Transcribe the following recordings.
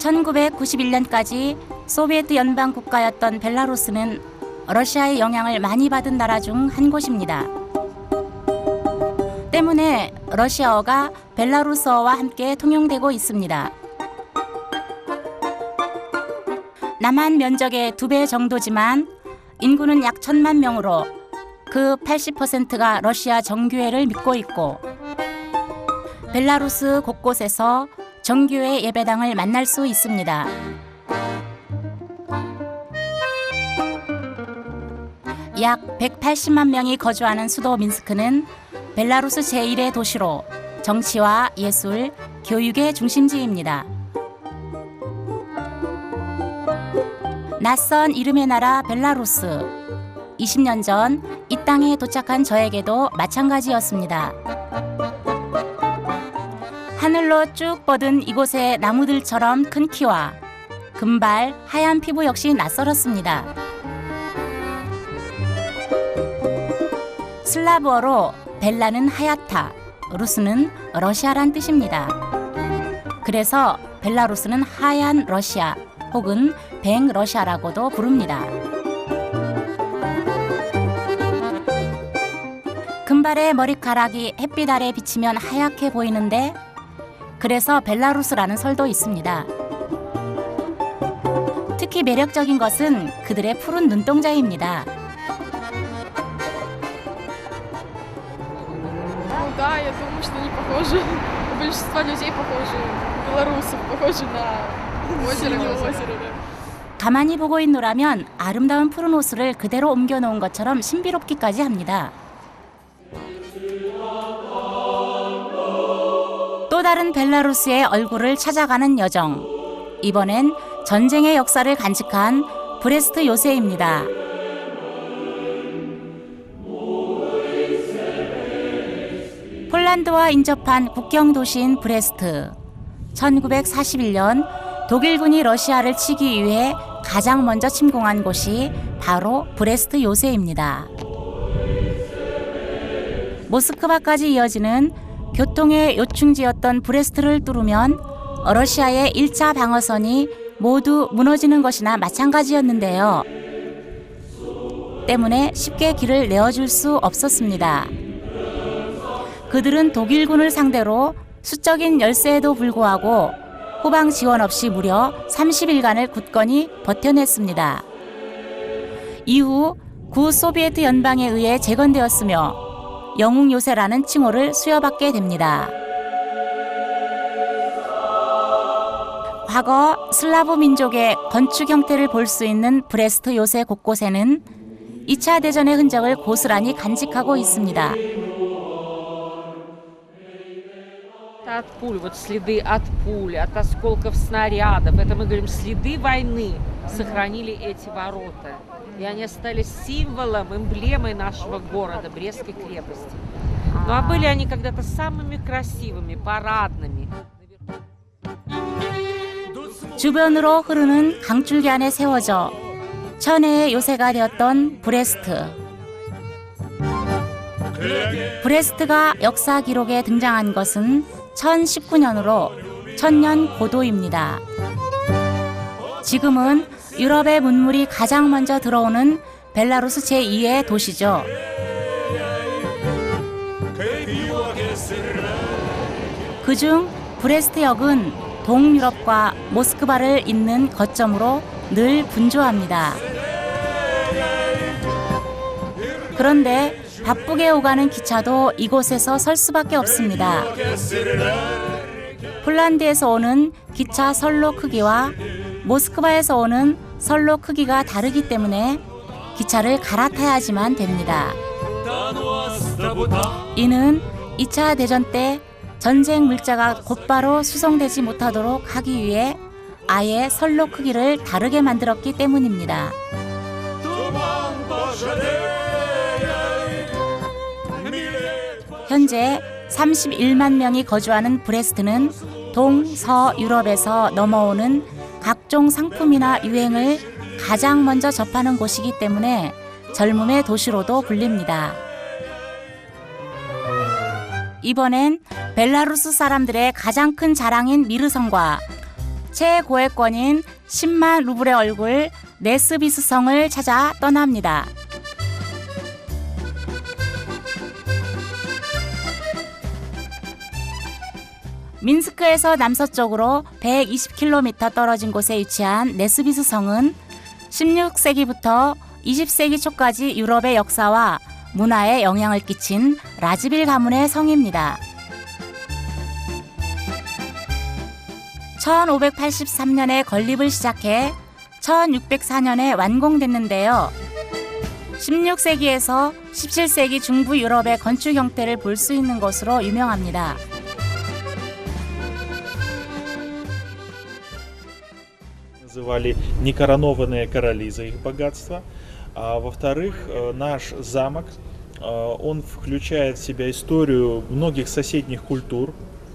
1991년까지 소비에트 연방 국가였던 벨라루스는 러시아의 영향을 많이 받은 나라 중 한 곳입니다. 때문에 러시아어가 벨라루스어와 함께 통용되고 있습니다. 남한 면적의 2배 정도지만 인구는 약 1,000만 명으로 그 80%가 러시아 정교회를 믿고 있고 벨라루스 곳곳에서 정교회 예배당을 만날 수 있습니다. 약 180만 명이 거주하는 수도 민스크는 벨라루스 제1의 도시로 정치와 예술, 교육의 중심지입니다. 낯선 이름의 나라 벨라루스. 20년 전 이 땅에 도착한 저에게도 마찬가지였습니다. 하늘로 쭉 뻗은 이곳의 나무들처럼 큰 키와 금발, 하얀 피부 역시 낯설었습니다. 슬라브어로 벨라는 하얗다, 루스는 러시아란 뜻입니다. 그래서 벨라루스는 하얀 러시아 혹은 뱅러시아라고도 부릅니다. 금발의 머리카락이 햇빛 아래 비치면 하얗게 보이는데 그래서 벨라루스라는 설도 있습니다. 특히 매력적인 것은 그들의 푸른 눈동자입니다. Да, я думаю, что они похожи. У большинства людей похожи. Белорусов похожи на озеро. 가만히 보고 있노라면 아름다운 푸른 호수를 그대로 옮겨놓은 것처럼 신비롭기까지 합니다. 또 다른 벨라루스의 얼굴을 찾아가는 여정. 이번엔 전쟁의 역사를 간직한 브레스트 요새입니다. 폴란드와 인접한 국경 도시인 브레스트. 1941년 독일군이 러시아를 치기 위해 가장 먼저 침공한 곳이 바로 브레스트 요새입니다. 모스크바까지 이어지는 교통의 요충지였던 브레스트를 뚫으면 러시아의 1차 방어선이 모두 무너지는 것이나 마찬가지였는데요. 때문에 쉽게 길을 내어줄 수 없었습니다. 그들은 독일군을 상대로 수적인 열세에도 불구하고 후방 지원 없이 무려 30일간을 굳건히 버텨냈습니다. 이후 구소비에트 연방에 의해 재건되었으며 영웅 요새라는 칭호를 수여받게 됩니다. 과거 슬라브 민족의 건축 형태를 볼 수 있는 브레스트 요새 곳곳에는 2차 대전의 흔적을 고스란히 간직하고 있습니다. От пуль, вот следы от пуль, от осколков снарядов. Это мы говорим, следы войны сохранили эти ворота. И они остались символом, эмблемой нашего города, Брестской крепости. Ну а были они когда-то самыми красивыми, парадными. 주변으로 흐르는 강줄기 안에 세워져 천혜의 요새가 되었던 브레스트. 브레스트가 역사 기록에 등장한 것은 1019년으로 1000년 고도입니다. 지금은 유럽의 문물이 가장 먼저 들어오는 벨라루스 제2의 도시죠. 그중 브레스트역은 동유럽과 모스크바를 잇는 거점으로 늘 분주합니다. 그런데 바쁘게 오가는 기차도 이곳에서 설 수밖에 없습니다. 폴란드에서 오는 기차 선로 크기와 모스크바에서 오는 선로 크기가 다르기 때문에 기차를 갈아타야지만 됩니다. 이는 2차 대전 때 전쟁 물자가 곧바로 수송되지 못하도록 하기 위해 아예 선로 크기를 다르게 만들었기 때문입니다. 현재 31만 명이 거주하는 브레스트는 동서유럽에서 넘어오는 각종 상품이나 유행을 가장 먼저 접하는 곳이기 때문에 젊음의 도시로도 불립니다. 이번엔 벨라루스 사람들의 가장 큰 자랑인 미르성과 최고액권인 10만 루블의 얼굴 네스비스 성을 찾아 떠납니다. 민스크에서 남서쪽으로 120km 떨어진 곳에 위치한 네스비스 성은 16세기부터 20세기 초까지 유럽의 역사와 문화에 영향을 끼친 라즈빌 가문의 성입니다. 1583년에 건립을 시작해 1604년에 완공됐는데요. 16세기에서 17세기 중부 유럽의 건축 형태를 볼 수 있는 것으로 유명합니다. Называли некоронованные короли за их богатство. А во-вторых, наш замок, он включает в себя историю многих соседних культур.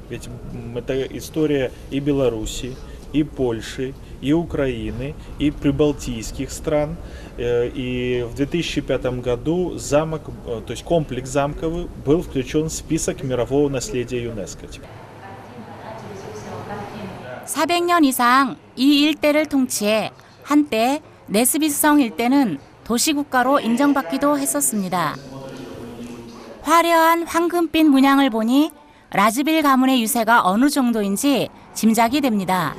Ведь это история и Беларуси, и Польши, и Украины, и прибалтийских стран. И в 2005 году замок, то есть комплекс замковый, был включен в список мирового наследия ЮНЕСКО. 400년 이상 이 일대를 통치해 한때 네스비스성 일대는 도시국가로 인정받기도 했었습니다. 화려한 황금빛 문양을 보니 라즈빌 가문의 유세가 어느 정도인지 짐작이 됩니다.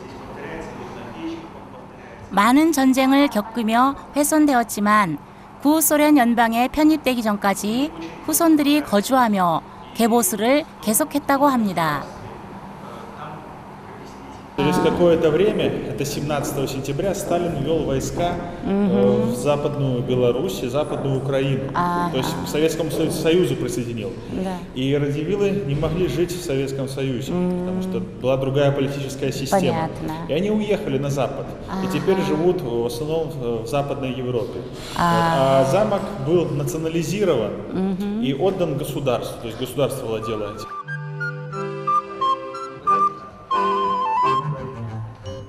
많은 전쟁을 겪으며 훼손되었지만 구소련 연방에 편입되기 전까지 후손들이 거주하며 개보수를 계속했다고 합니다. Через какое-то время, это 17 сентября, Сталин ввел войска в Западную Беларусь и Западную Украину. То есть к Советскому Союзу присоединил. И радивилы не могли жить в Советском Союзе, потому что была другая политическая система. И они уехали на Запад. И теперь живут в основном в Западной Европе. А замок был национализирован и отдан государству. То есть государство владело этим.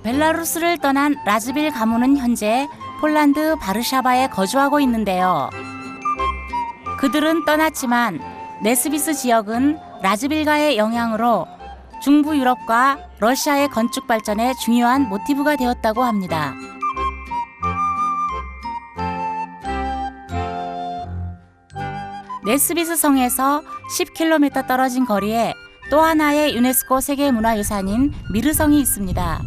벨라루스를 떠난 라즈빌 가문은 현재 폴란드 바르샤바에 거주하고 있는데요. 그들은 떠났지만 네스비스 지역은 라즈빌가의 영향으로 중부 유럽과 러시아의 건축 발전에 중요한 모티브가 되었다고 합니다. 네스비스 성에서 10km 떨어진 거리에 또 하나의 유네스코 세계문화유산인 미르성이 있습니다.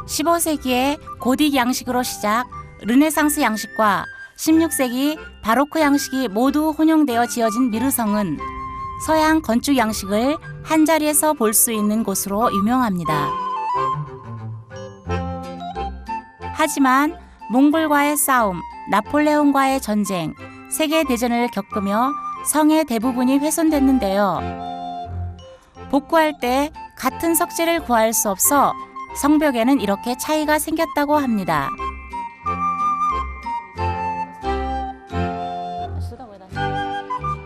15세기에 고딕 양식으로 시작 르네상스 양식과 16세기 바로크 양식이 모두 혼용되어 지어진 미르성은 서양 건축 양식을 한자리에서 볼 수 있는 곳으로 유명합니다. 하지만 몽골과의 싸움, 나폴레옹과의 전쟁, 세계대전을 겪으며 성의 대부분이 훼손됐는데요. 복구할 때 같은 석재를 구할 수 없어 성벽에는 이렇게 차이가 생겼다고 합니다.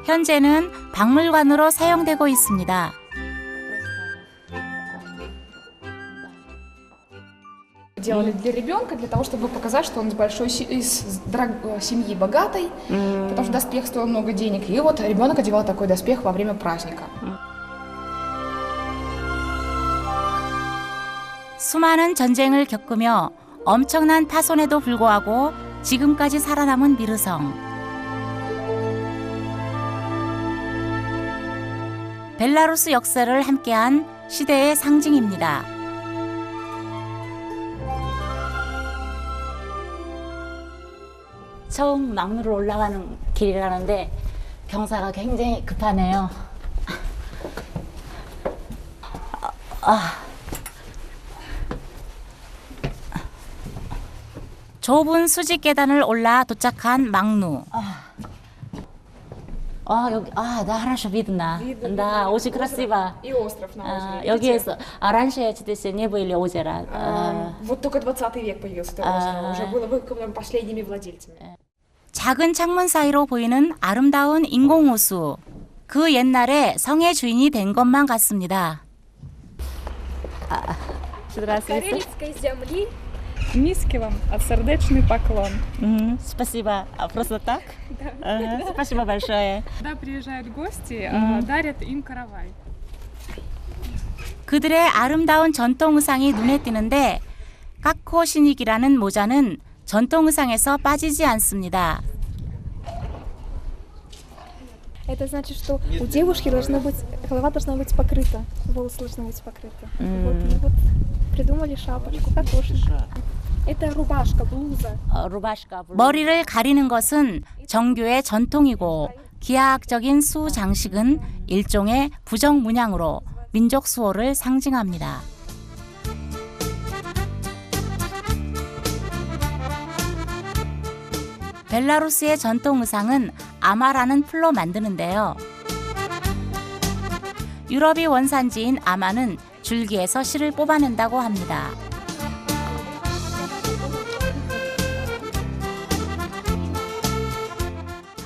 현재는 박물관으로 사용되고 있습니다. Делали для ребенка, для того, чтобы показать, что он из семьи богатой, потому что доспех стоил много денег. И вот ребенок одевал такой доспех во время праздника. 수많은 전쟁을 겪으며 엄청난 파손에도 불구하고 지금까지 살아남은 미르성. 벨라루스 역사를 함께한 시대의 상징입니다. 처음 막루로 올라가는 길이라는데 경사가 굉장히 급하네요. 좁은 수직 계단을 올라 도착한 막루. 여기 да, хорошо видно. Да, очень красиво. И остров на озере. 여기에서 раньше здесь не были озера. Вот только 20 век появился этот остров. Уже было выкопано последними владельцами. 작은 창문 사이로 보이는 아름다운 인공호수. 그 옛날에 성의 주인이 된 것만 같습니다. Карельской земли. Низкий вам сердечный поклон. Спасибо. Просто так? Спасибо большое. Когда приезжают гости, дарят им каравай. 그들의 아름다운 전통 의상이 눈에 띄는데 까코시닉이라는 모자는 전통 의상에서 빠지지 않습니다. Это значит, что у девушки голова должна быть покрыта, волосы должны быть покрыты. Вот придумали шапочку, кокошник. Это рубашка, блуза. 머리를 가리는 것은 정교의 전통이고 기하학적인 수 장식은 일종의 부정 문양으로 민족 수호를 상징합니다. 벨라루스의 전통 의상은 아마라는 풀로 만드는데요. 유럽이 원산지인 아마는 줄기에서 실을 뽑아낸다고 합니다.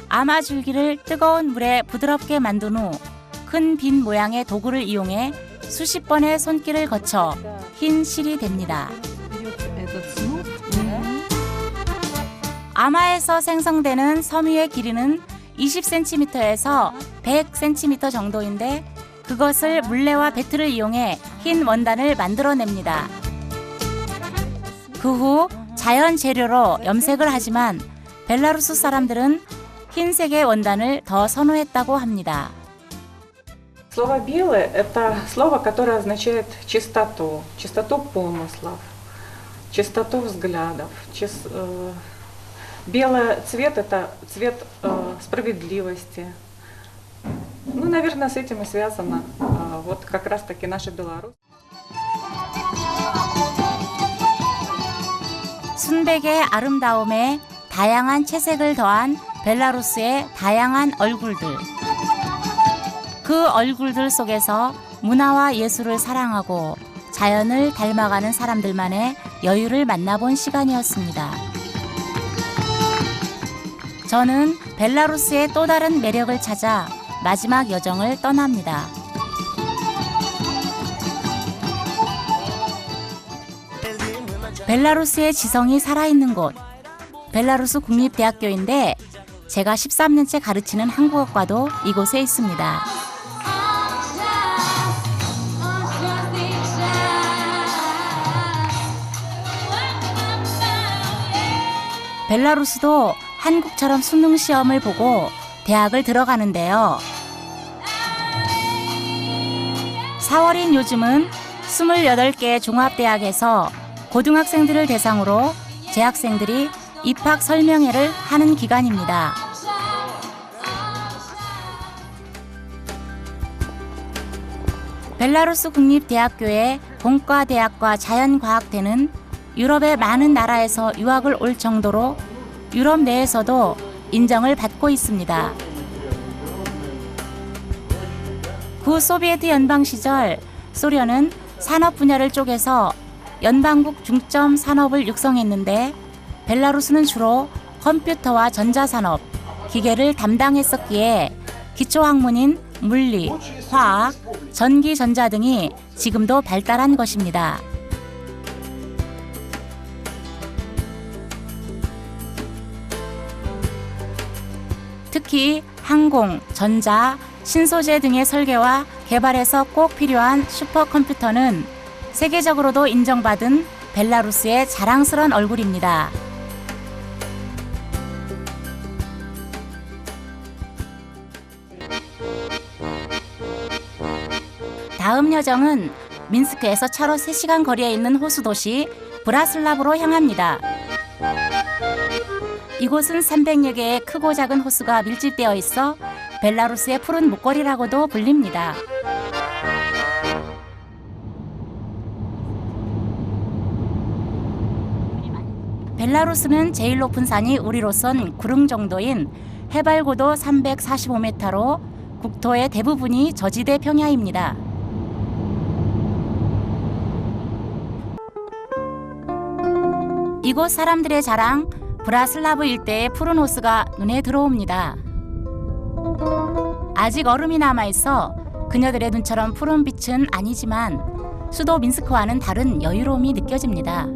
아마 줄기를 뜨거운 물에 부드럽게 만든 후 큰 빈 모양의 도구를 이용해 수십 번의 손길을 거쳐 흰 실이 됩니다. 아마에서 생성되는 섬유의 길이는 20cm에서 100cm 정도인데 그것을 물레와 배트를 이용해 흰 원단을 만들어냅니다. 그 후 자연 재료로 염색을 하지만 벨라루스 사람들은 흰색의 원단을 더 선호했다고 합니다. Слово «белое» — это слово, которое означает чистоту, чистоту помыслов, чистоту взглядов. Белый цвет — это цвет справедливости. Ну, наверное, с этим и связано вот как раз-таки наша Беларусь. 순백의 아름다움에 다양한 채색을 더한 벨라루스의 다양한 얼굴들. 그 얼굴들 속에서 문화와 예술을 사랑하고 자연을 닮아가는 사람들만의 여유를 만나본 시간이었습니다. 저는 벨라루스의 또 다른 매력을 찾아 마지막 여정을 떠납니다. 벨라루스의 지성이 살아있는 곳, 벨라루스 국립대학교인데 제가 13년째 가르치는 한국어과도 이곳에 있습니다. 벨라루스도 한국처럼 수능 시험을 보고 대학을 들어가는데요. 4월인 요즘은 28개의 종합대학에서 고등학생들을 대상으로 재학생들이 입학 설명회를 하는 기간입니다. 벨라루스 국립대학교의 공과대학과 자연과학대는 유럽의 많은 나라에서 유학을 올 정도로 유럽 내에서도 인정을 받고 있습니다. 구 소비에트 연방 시절 소련은 산업 분야를 쪼개서 연방국 중점 산업을 육성했는데 벨라루스는 주로 컴퓨터와 전자산업, 기계를 담당했었기에 기초학문인 물리, 화학, 전기, 전자 등이 지금도 발달한 것입니다. 특히 항공, 전자, 신소재 등의 설계와 개발에서 꼭 필요한 슈퍼컴퓨터는 세계적으로도 인정받은 벨라루스의 자랑스러운 얼굴입니다. 다음 여정은 민스크에서 차로 3시간 거리에 있는 호수 도시 브라슬라브로 향합니다. 이곳은 300여 개의 크고 작은 호수가 밀집되어 있어 벨라루스의 푸른 목걸이라고도 불립니다. 벨라루스는 제일 높은 산이 우리로선 구릉 정도인 해발 고도 345m로 국토의 대부분이 저지대 평야입니다. 이곳 사람들의 자랑, 브라슬라브 일대의 푸른 호수가 눈에 들어옵니다. 아직 얼음이 남아있어 그녀들의 눈처럼 푸른 빛은 아니지만 수도 민스크와는 다른 여유로움이 느껴집니다.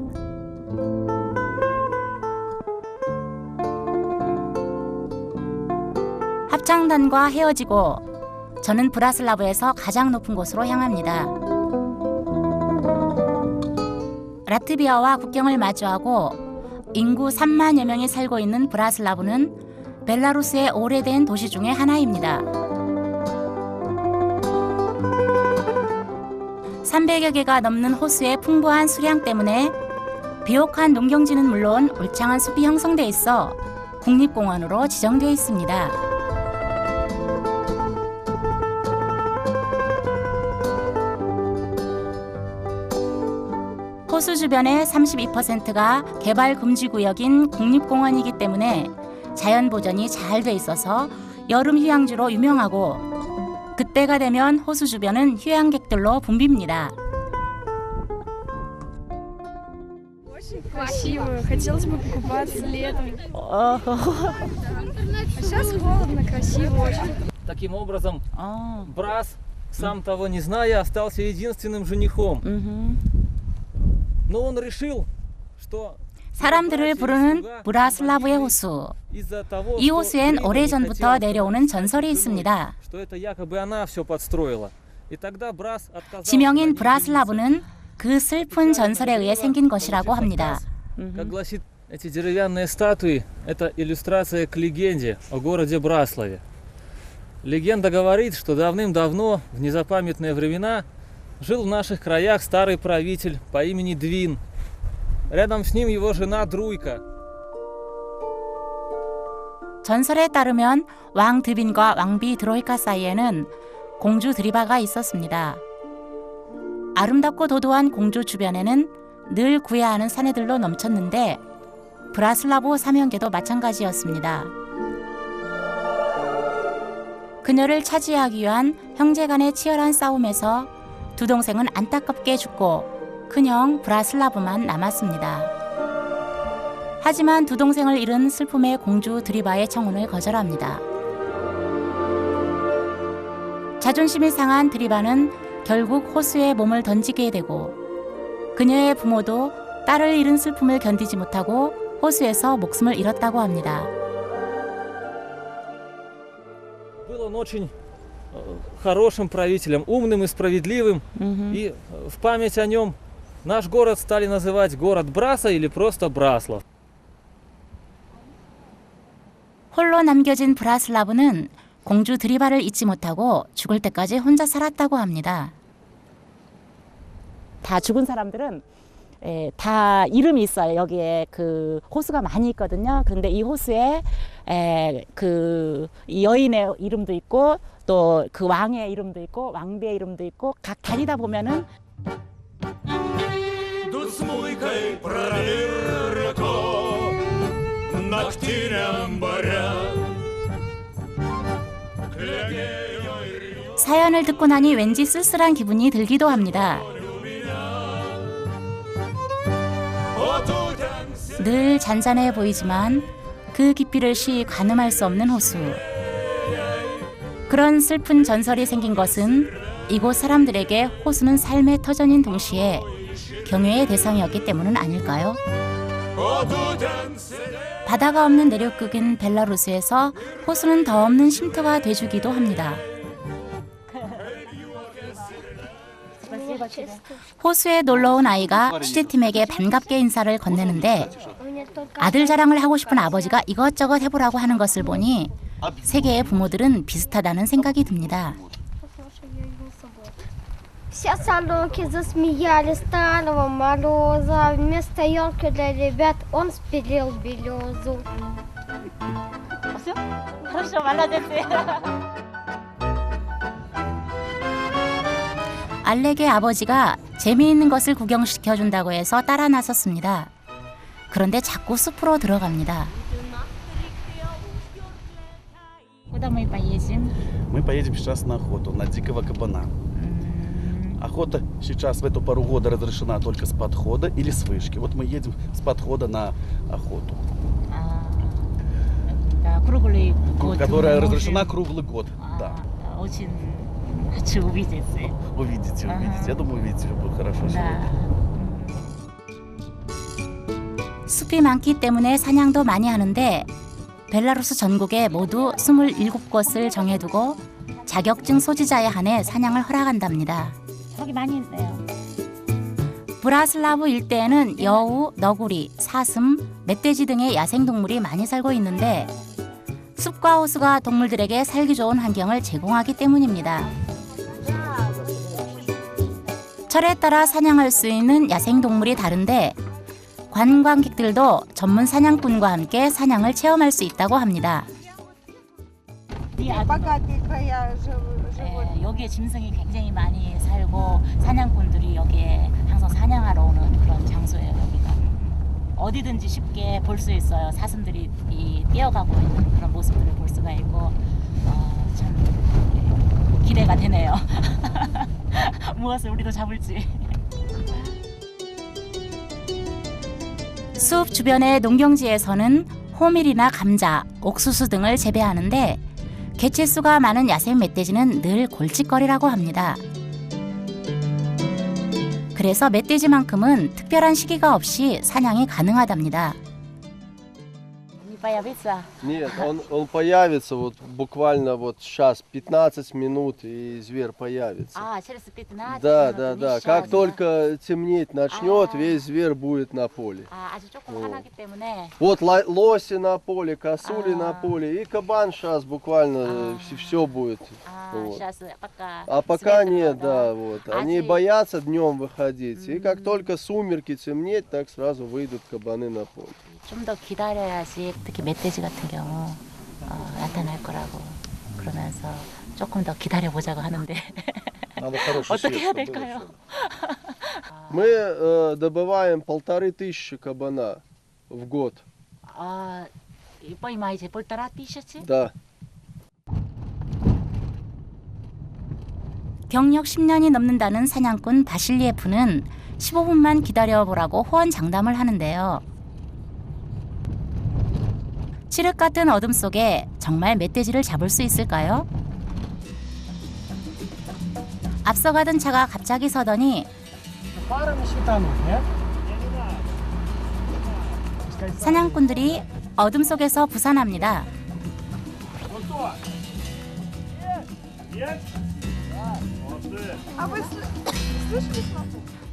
합창단과 헤어지고 저는 브라슬라브에서 가장 높은 곳으로 향합니다. 라트비아와 국경을 마주하고 인구 3만여 명이 살고 있는 브라슬라브는 벨라루스의 오래된 도시 중의 하나입니다. 300여 개가 넘는 호수의 풍부한 수량 때문에 비옥한 농경지는 물론 울창한 숲이 형성돼 있어 국립공원으로 지정되어 있습니다. 호수 주변의 32%가 개발 금지 구역인 국립공원이기 때문에 자연 보전이 잘 돼 있어서 여름 휴양지로 유명하고 그때가 되면 호수 주변은 휴양객들로 붐빕니다. Красиво. Хотелось бы покупаться летом. А сейчас холодно, красиво очень. Таким образом, Брас, сам того не зная, остался единственным женихом. Но он решил, что 사람들을 부르는 브라슬라브의 호수. 이 호수엔 오래전부터 내려오는 전설이 있습니다. 지명인 브라슬라브는 그 슬픈 전설에 의해 생긴 것이라고 합니다. Как гласит эти деревянные статуи, это иллюстрация к легенде о городе Браславе. Легенда говорит, что давным-давно, в незапамятные времена, жил в наших краях старый правитель по имени Двин. Рядом с ним его жена Друйка. 전설에 따르면 왕 드빈과 왕비 드로이카 사이에는 공주 드리바가 있었습니다. 아름답고 도도한 공주 주변에는 늘 구해야 하는 사내들로 넘쳤는데 브라슬라브 사명계도 마찬가지였습니다. 그녀를 차지하기 위한 형제 간의 치열한 싸움에서 두 동생은 안타깝게 죽고 큰형 브라슬라브만 남았습니다. 하지만 두 동생을 잃은 슬픔의 공주 드리바의 청혼을 거절합니다. 자존심이 상한 드리바는 결국 호수에 몸을 던지게 되고 그녀의 부모도 딸을 잃은 슬픔을 견디지 못하고 호수에서 목숨을 잃었다고 합니다. Был он очень хорошим правителем, умным и справедливым. И в память о нем наш город стали называть город Браса или просто Браслав. 홀로 남겨진 브라슬라브는 공주 드리바를 잊지 못하고 죽을 때까지 혼자 살았다고 합니다. 다 죽은 사람들은 다 이름이 있어요. 여기에 그 호수가 많이 있거든요. 그런데 이 호수에 그 여인의 이름도 있고 또 그 왕의 이름도 있고 왕비의 이름도 있고 각 다니다 보면은 사연을 듣고 나니 왠지 쓸쓸한 기분이 들기도 합니다. 늘 잔잔해 보이지만 그 깊이를 쉬 가늠할 수 없는 호수. 그런 슬픈 전설이 생긴 것은 이곳 사람들에게 호수는 삶의 터전인 동시에 경외의 대상이었기 때문은 아닐까요? 바다가 없는 내륙극인 벨라루스에서 호수는 더 없는 쉼터가 돼주기도 합니다. 호수에 놀러온 아이가 취재팀에게 반갑게 인사를 건네는데 아들 자랑을 하고 싶은 아버지가 이것저것 해보라고 하는 것을 보니 세계의 부모들은 비슷하다는 생각이 듭니다. Все салонки засмеяли старого мороза. Вместо елки для ребят он спилил березу. хорошо, молодец. 알렉의 아버지가 재미있는 것을 구경시켜준다고 해서 따라 나섰습니다. 그런데 자꾸 숲으로 들어갑니다. Куда мы поедем? Мы поедем сейчас на охоту, на дикого кабана. Охота сейчас в эту пору года разрешена только с подхода или с вышки. Вот мы едем с подхода на охоту, круглый год. которая разрешена круглый год. Да. Очень хочу увидеть. Увидите. Я думаю, увидите, будет хорошо сегодня. 숲이 많기 때문에 사냥도 많이 하는데 벨라루스 전국에 모두 27곳을 정해두고 자격증 소지자에 한해 사냥을 허락한답니다. 거기 많이 있어요. 브라슬라브 일대에는 여우, 너구리, 사슴, 멧돼지 등의 야생동물이 많이 살고 있는데 숲과 호수가 동물들에게 살기 좋은 환경을 제공하기 때문입니다. 철에 따라 사냥할 수 있는 야생동물이 다른데 관광객들도 전문 사냥꾼과 함께 사냥을 체험할 수 있다고 합니다. 여기에 짐승이 굉장히 많이 살고 사냥꾼들이 여기에 항상 사냥하러 오는 그런 장소예요. 여기가 어디든지 쉽게 볼 수 있어요. 사슴들이 뛰어가고 있는 그런 모습들을 볼 수가 있고 참 기대가 되네요. 무엇을 우리도 잡을지. 숲 주변의 농경지에서는 호밀이나 감자, 옥수수 등을 재배하는데 개체수가 많은 야생 멧돼지는 늘 골칫거리라고 합니다. 그래서 멧돼지만큼은 특별한 시기가 없이 사냥이 가능하답니다. Нет, он появится вот буквально вот сейчас, 15 минут, и зверь появится. через 15 Да. Как только темнеть начнет, весь зверь будет на поле. 아주 조금 하나기 때문에 Вот лоси на поле, косули на поле, и кабан сейчас буквально все будет. Вот. А пока нет, да, вот. Они боятся днем выходить, и как только сумерки темнеть, так сразу выйдут кабаны на поле. 좀 더 기다려야지 특히 멧돼지 같은 경우 나타날 거라고 그러면서 조금 더 기다려보자고 하는데 어떻게 해야 될까요? Мы добываем 1500 кабана в год. 이제 볼따라 뛰셨지? Да. 경력 10년이 넘는다는 사냥꾼 바실리에프는 15분만 기다려보라고 호언장담을 하는데요. 칠흑 같은 어둠 속에 정말 멧돼지를 잡을 수 있을까요? 앞서가던 차가 갑자기 서더니 사냥꾼들이 어둠 속에서 부산합니다.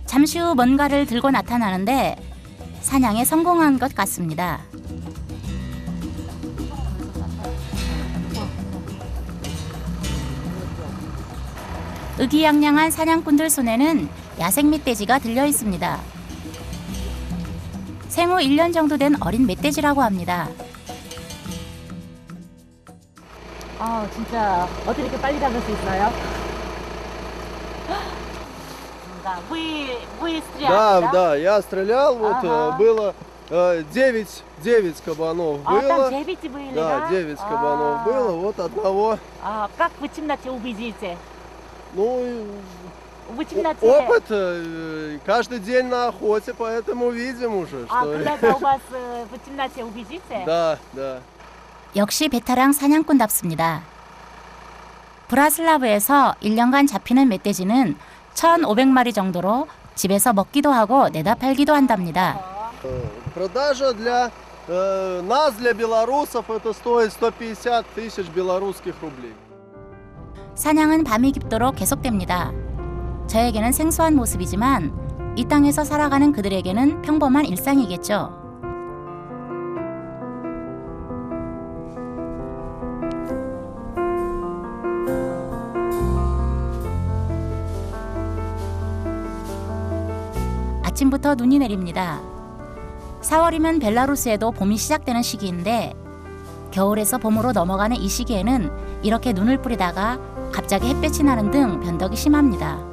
잠시 후 뭔가를 들고 나타나는데 사냥에 성공한 것 같습니다. 의기양양한 사냥꾼들 손에는 야생 멧돼지가 들려 있습니다. 생후 1년 정도 된 어린 멧돼지라고 합니다. 진짜 어떻게 이렇게 빨리 잡을 수 있어요? Да, я стрелял, вот было 9 кабанов было. Да, 9 кабанов было, вот одного. Как вы темноте убедите? Ну, Вы темноте. опыт, каждый день на охоте, поэтому видим уже, что... когда у вас в темноте убедите? Да. 역시 베테랑 사냥꾼답습니다. 브라슬라브에서 1년간 잡히는 멧돼지는 1,500마리 정도로 집에서 먹기도 하고 내다 팔기도 한답니다. Продажа для нас, для белорусов, это стоит 150 тысяч белорусских рублей. 사냥은 밤이 깊도록 계속됩니다. 저에게는 생소한 모습이지만 이 땅에서 살아가는 그들에게는 평범한 일상이겠죠. 아침부터 눈이 내립니다. 4월이면 벨라루스에도 봄이 시작되는 시기인데 겨울에서 봄으로 넘어가는 이 시기에는 이렇게 눈을 뿌리다가 갑자기 햇볕이 나는 등 변덕이 심합니다.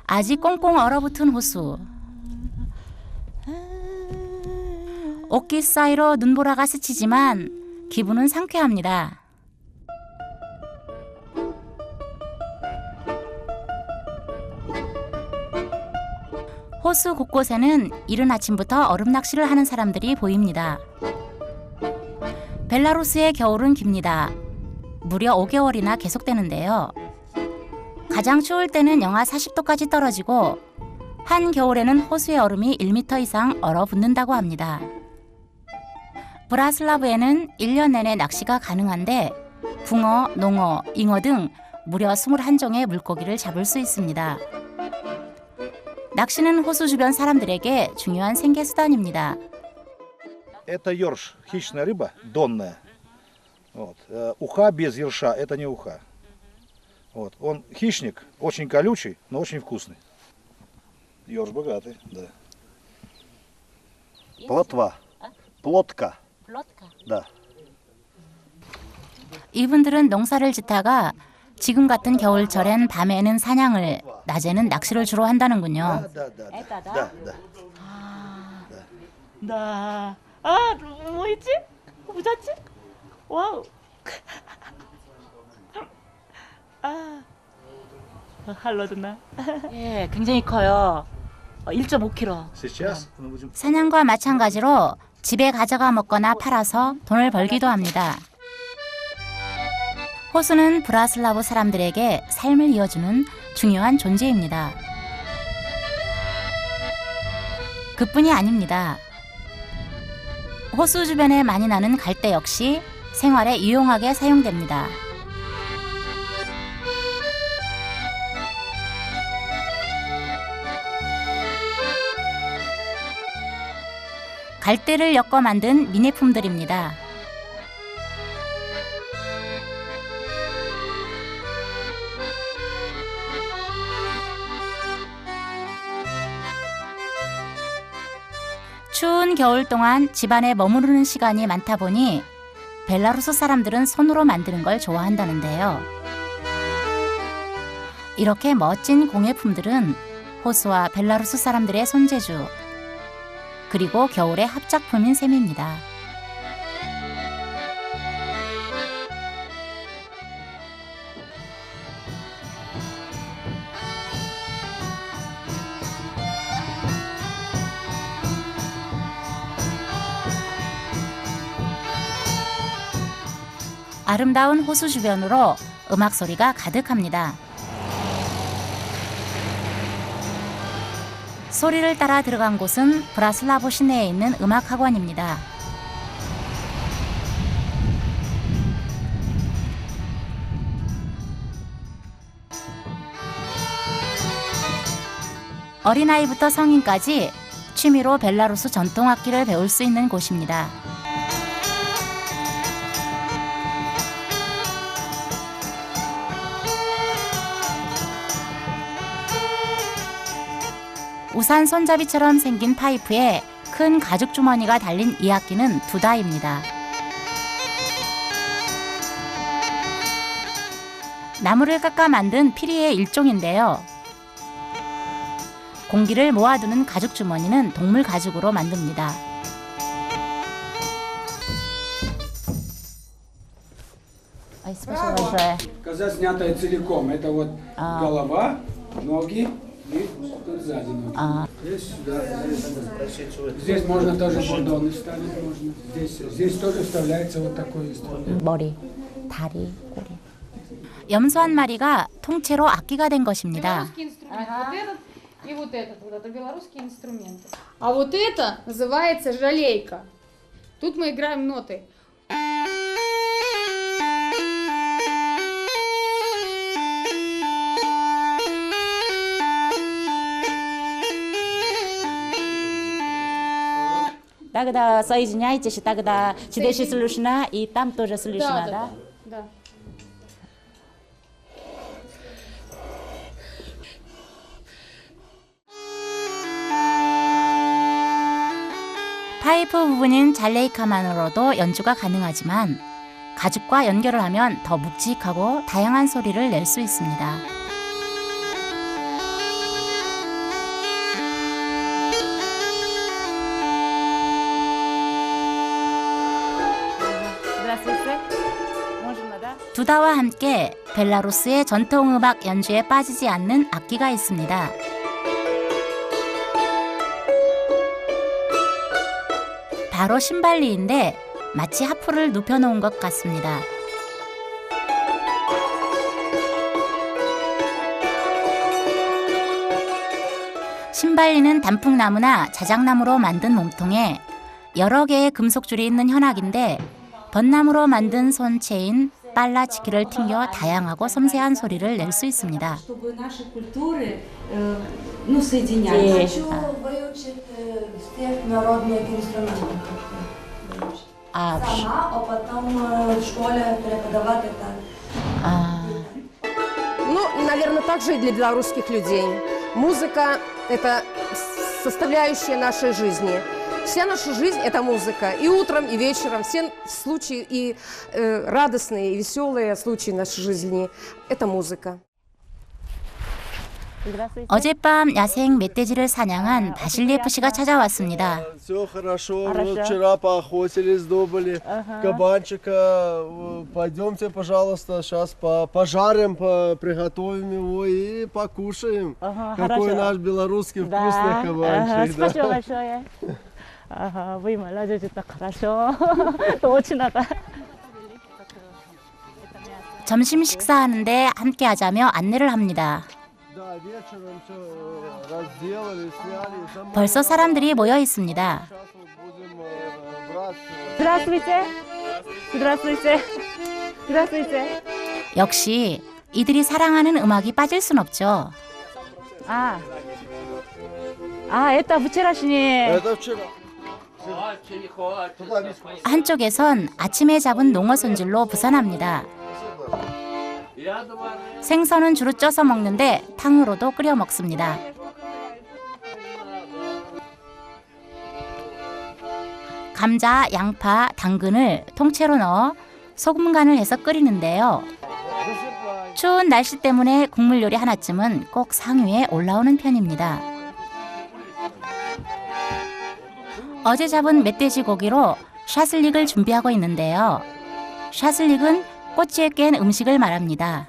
아직 꽁꽁 얼어붙은 호수. 옷깃 사이로 눈보라가 스치지만 기분은 상쾌합니다. 호수 곳곳에는 이른 아침부터 얼음 낚시를 하는 사람들이 보입니다. 벨라루스의 겨울은 깁니다. 무려 5개월이나 계속되는데요. 가장 추울 때는 영하 40도까지 떨어지고 한겨울에는 호수의 얼음이 1m 이상 얼어붙는다고 합니다. 브라슬라브에는 1년 내내 낚시가 가능한데 붕어, 농어, 잉어 등 무려 21종의 물고기를 잡을 수 있습니다. 낚시는 호수 주변 사람들에게 중요한 생계 수단입니다. Это ёрш, хищная рыба, донная. Вот. Уха без ерша – это не уха. Вот. Он хищник, очень колючий, но очень вкусный. Ёрш богатый, да. Плотва. Плотка. Да. 이분들은 농사를 짓다가 지금 같은 겨울철엔 밤에는 사냥을, 낮에는 낚시를 주로 한다는군요. 나. 아, 뭐 있지? 부잣집? 와우. 아. 할로드나. 예, 굉장히 커요. 1.5kg. 사냥과 마찬가지로 집에 가져가 먹거나 팔아서 돈을 벌기도 합니다. 호수는 브라슬라브 사람들에게 삶을 이어주는 중요한 존재입니다. 그뿐이 아닙니다. 호수 주변에 많이 나는 갈대 역시 생활에 유용하게 사용됩니다. 갈대를 엮어 만든 미니품들입니다. 추운 겨울 동안 집안에 머무르는 시간이 많다 보니 벨라루스 사람들은 손으로 만드는 걸 좋아한다는데요. 이렇게 멋진 공예품들은 호수와 벨라루스 사람들의 손재주, 그리고 겨울의 합작품인 셈입니다. 아름다운 호수 주변으로 음악 소리가 가득합니다. 소리를 따라 들어간 곳은 브라슬라브 시내에 있는 음악학원입니다. 어린아이부터 성인까지 취미로 벨라루스 전통악기를 배울 수 있는 곳입니다. 우산 손잡이처럼 생긴 파이프에 큰 가죽 주머니가 달린 이 악기는 두다입니다. 나무를 깎아 만든 피리의 일종인데요. 공기를 모아두는 가죽 주머니는 동물 가죽으로 만듭니다. Коза снятая целиком. Это вот голова, ноги. И тут сзади ноги. Здесь сюда, здесь можно тоже бурдоны ставить, можно. Здесь тоже вставляется вот такой инструмент. 머리, 다리, 꼬리. 염소 한 마리가 통째로 악기가 된 것입니다. И вот это белорусские инструменты. А вот это называется жалейка. Тут мы играем ноты. Тогда соединяйтесь, тогда здесь слышно и там тоже слышно, да? Да. 파이프 부분인 잘레이카만으로도 연주가 가능하지만 가죽과 연결을 하면 더 묵직하고 다양한 소리를 낼 수 있습니다. 두다와 함께 벨라루스의 전통음악 연주에 빠지지 않는 악기가 있습니다. 바로 심발리인데 마치 하프를 눕혀놓은 것 같습니다. 심발리는 단풍나무나 자작나무로 만든 몸통에 여러 개의 금속줄이 있는 현악인데 벚나무로 만든 손체인 빨라치키를 튕겨 다양하고 섬세한 소리를 낼 수 있습니다. Ну, наверное, так же и для белорусских людей. Музыка – это составляющая нашей жизни. Вся наша жизнь – это музыка. И утром, и вечером. Все случаи, и радостные, и веселые случаи нашей жизни – это музыка. 어젯밤 야생 멧돼지를 사냥한 바실리에프 씨가 찾아왔습니다. Все хорошо. Вот вчера поохотились, добыли кабанчика. Пойдемте, пожалуйста, сейчас пожарим, приготовим его и покушаем. Какой наш белорусский вкусный кабанчик. Спасибо большое. Вы молодец, так хорошо. очень рада. 점심 식사하는데 함께하자며 안내를 합니다. 벌써 사람들이 모여 있습니다. Здравствуйте. Здравствуйте. Здравствуйте. 역시 이들이 사랑하는 음악이 빠질 순 없죠. Это вчерашний. 한쪽에선 아침에 잡은 농어 손질로 부산합니다. 생선은 주로 쪄서 먹는데 탕으로도 끓여 먹습니다. 감자, 양파, 당근을 통째로 넣어 소금 간을 해서 끓이는데요. 추운 날씨 때문에 국물 요리 하나쯤은 꼭 상위에 올라오는 편입니다. 어제 잡은 멧돼지 고기로 샤슬릭을 준비하고 있는데요. 샤슬릭은 꼬치에 깬 음식을 말합니다.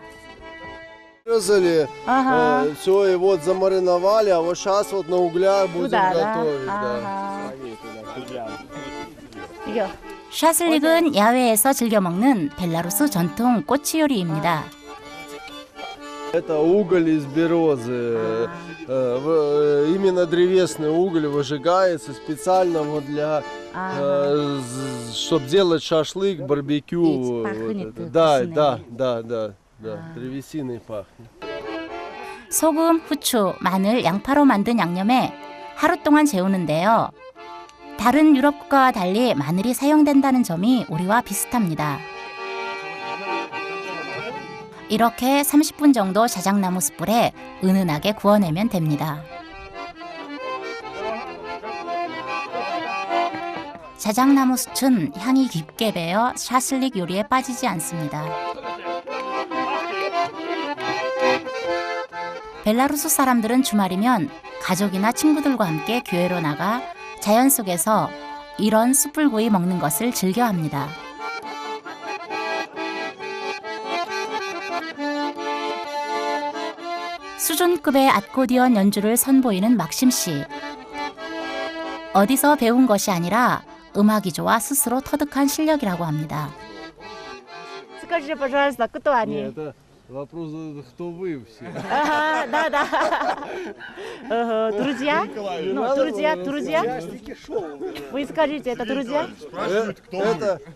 Резали, все, и вот замариновали, а вот сейчас вот на углях будем готовить. 샤슬릭은 야외에서 즐겨 먹는 벨라루스 전통 꼬치 요리입니다. Это уголь из березы. Именно древесный уголь выжигается специально вот для, чтобы делать шашлык, барбекю. Да, древесиной пахнет. 소금, 후추, 마늘, 양파로 만든 양념에 하루 동안 재우는데요. 다른 유럽 국가와 달리 마늘이 사용된다는 점이 우리와 비슷합니다. 이렇게 30분 정도 자작나무 숯불에 은은하게 구워내면 됩니다. 자작나무 숯은 향이 깊게 배어 샤슬릭 요리에 빠지지 않습니다. 벨라루스 사람들은 주말이면 가족이나 친구들과 함께 교회로 나가 자연 속에서 이런 숯불구이 먹는 것을 즐겨합니다. 수준급의 아코디언 연주를 선보이는 막심 씨. 어디서 배운 것이 아니라 음악이 좋아 스스로 터득한 실력이라고 합니다. Скажите, пожалуйста, кто они? Вопрос, кто вы все? Да. Друзья? Ну, друзья? Вы скажите, это друзья?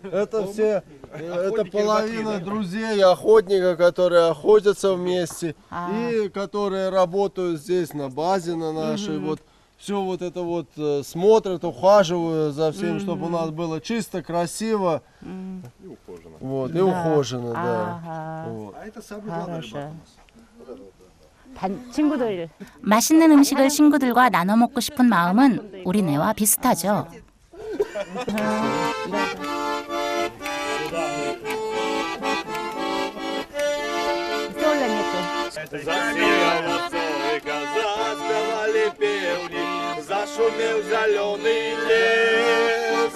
Это все, это половина друзей, охотников, которые охотятся вместе и которые работают здесь на базе на нашей. Вот все вот это вот смотрят, ухаживают за всем, чтобы у нас было чисто, красиво и ухоженно. Вот, и ухоженно, да. Вот. А это самый главный рыбак у нас. 친구들. 맛있는 음식을 친구들과 나눠 먹고 싶은 마음은 우리네와 비슷하죠. Зашумел зеленый лес,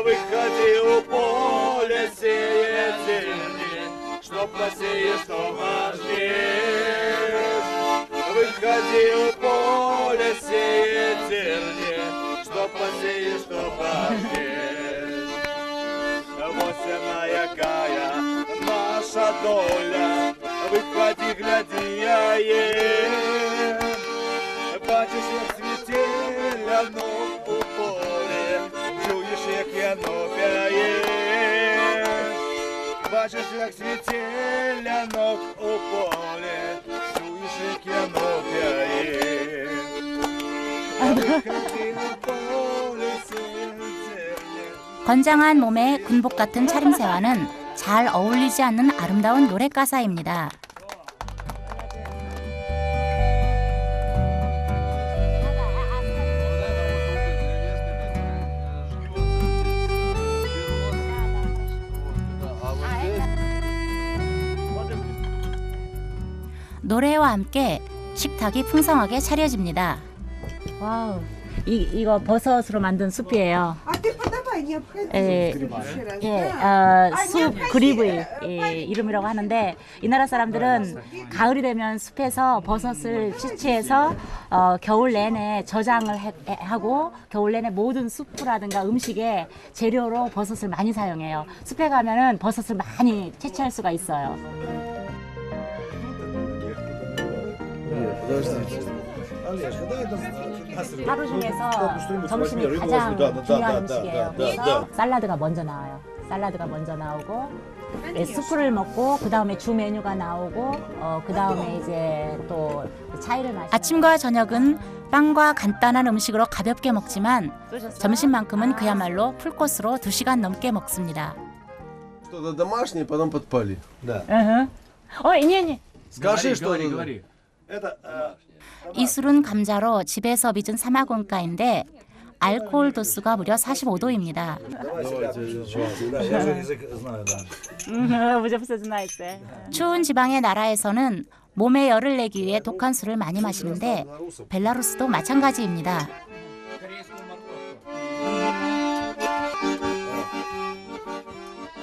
выходи у поля, сеет зерни, что посеешь, что вождешь. Выходи у поля, сеет зерни, что посеешь, что вождешь. Вот она якая наша доля, выходи, гляди, я бачишь, як цвіте ляно у полі, Бачиш, як світильянок у полі, чуєш, як янок п'яє. 건장한 몸에 군복 같은 차림새와는 잘 어울리지 않는 아름다운 노래 가사입니다. 노래와 함께 식탁이 풍성하게 차려집니다. 와우, 이거 버섯으로 만든 숲이에요. 숲 그립의 이름이라고 하는데 이 나라 사람들은 가을이 되면 숲에서 버섯을 채취해서 겨울 내내 저장을 하고 겨울 내내 모든 수프라든가 음식에 재료로 버섯을 많이 사용해요. 숲에 가면은 버섯을 많이 채취할 수가 있어요. 하루 중에서 점심이 가장 중요한 음식이에요. 그래서 샐러드가 먼저 나와요. 샐러드가 먼저 나오고 수프를 먹고 그 다음에 주 메뉴가 나오고 그 다음에 이제 또 차이를 마시고 아침과 저녁은 빵과 간단한 음식으로 가볍게 먹지만 점심만큼은 그야말로 풀코스로 2시간 넘게 먹습니다. Что-то домашнее, потом подпали. Да. 이니. Скажи, что 이 술은 감자로 집에서 빚은 사마곤가인데 알코올 도수가 무려 45도입니다. 추운 지방의 나라에서는 몸에 열을 내기 위해 독한 술을 많이 마시는데 벨라루스도 마찬가지입니다.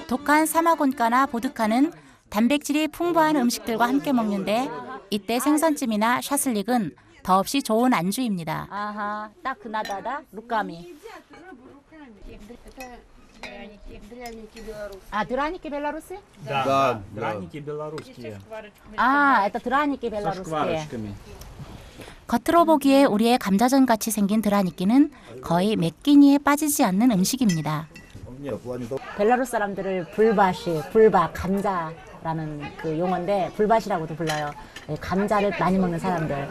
독한 사마곤가나 보드카는 단백질이 풍부한 음식들과 함께 먹는데 이때 생선찜이나 샤슬릭은 더없이 좋은 안주입니다. 아하, 딱 그나다다 루카미. 드раники белорусские? Да. Драники белорусские. Это 드раники Со белорусские. шкварочками. 겉으로 보기에 우리의 감자전 같이 생긴 드라니끼는 거의 몇 끼니에 빠지지 않는 음식입니다. 벨라루스 사람들을 불밥, 감자라는 그 용어인데 불밭이라고도 불러요. 감자를 많이 먹는 사람들.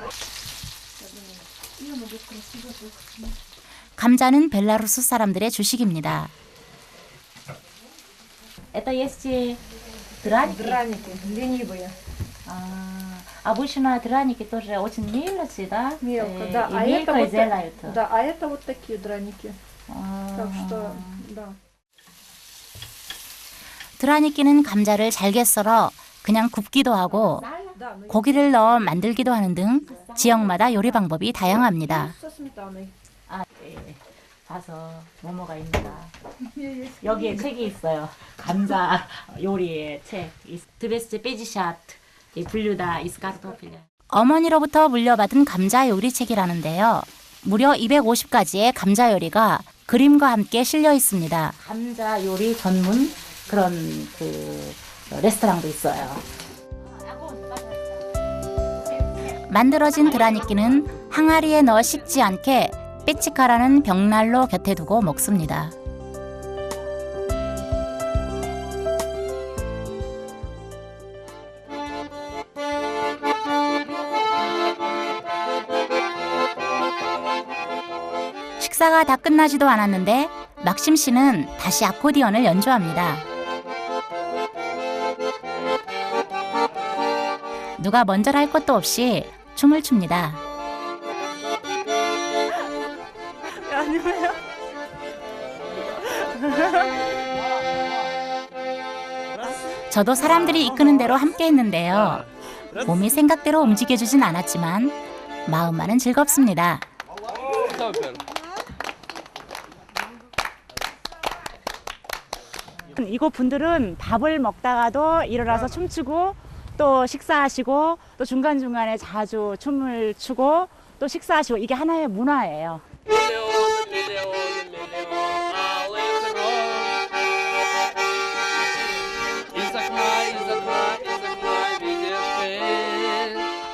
감자는 벨라루스 사람들의 주식입니다. Это есть драники? Драники, ленивые. Обычно драники тоже очень мелкие, да? Мелко, да. И мелко вот делают. Да, а это вот такие драники. Так что, да. 드라니끼는 감자를 잘게 썰어 그냥 굽기도 하고 고기를 넣어 만들기도 하는 등 지역마다 요리 방법이 다양합니다. 봐서 뭐뭐가 있는가. 여기에 책이 있어요. 감자 요리의 책. 드베스트 베지샷 분류다 이스카르토필. 어머니로부터 물려받은 감자 요리 책이라는데요. 무려 250가지의 감자 요리가 그림과 함께 실려 있습니다. 감자 요리 전문 그런 그 레스토랑도 있어요. 만들어진 드라니끼는 항아리에 넣어 식지 않게 빼치카라는 벽난로 곁에 두고 먹습니다. 식사가 다 끝나지도 않았는데 막심 씨는 다시 아코디언을 연주합니다. 누가 먼저 할 것도 없이 춤을 춥니다. 아니에요. 저도 사람들이 이끄는 대로 함께 했는데요. 몸이 생각대로 움직여주진 않았지만 마음만은 즐겁습니다. 이곳 분들은 밥을 먹다가도 일어나서 춤추고 또 식사하시고 또 중간중간에 자주 춤을 추고 또 식사하시고 이게 하나의 문화예요.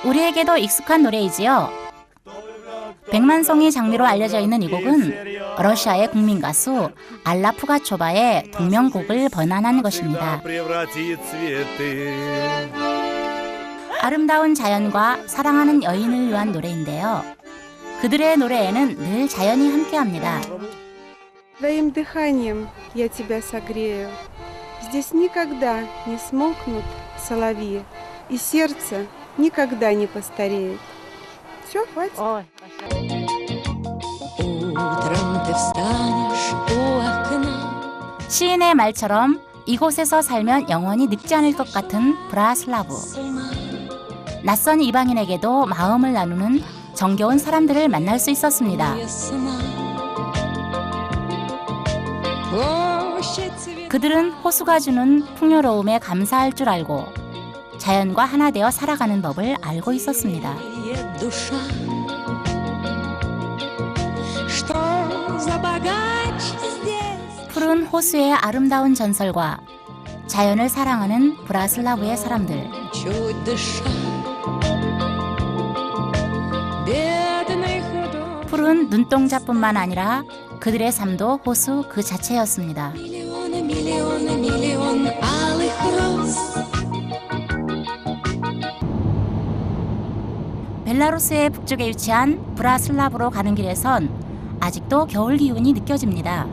우리에게도 익숙한 노래이지요. 백만송이 장미로 알려져 있는 이 곡은 러시아의 국민 가수 알라 푸가초바의 동명곡을 번안한 것입니다. 아름다운 자연과 사랑하는 여인을 위한 노래인데요. 그들의 노래에는 늘 자연이 함께합니다. Твоим дыханием я тебя согрею. Здесь никогда не смолкнут соловьи, и сердце никогда не постареет. Все, хватит. 시인의 말처럼 이곳에서 살면 영원히 늙지 않을 것 같은 브라슬라브. 낯선 이방인에게도 마음을 나누는 정겨운 사람들을 만날 수 있었습니다. 그들은 호수가 주는 풍요로움에 감사할 줄 알고 자연과 하나 되어 살아가는 법을 알고 있었습니다. 푸른 호수의 아름다운 전설과 자연을 사랑하는 브라슬라브의 사람들. 푸른 눈동자뿐만 아니라 그들의 삶도 호수 그 자체였습니다. 벨라루스의 북쪽에 위치한 브라슬라브로 가는 길에선 아직도 겨울 기운이 느껴집니다.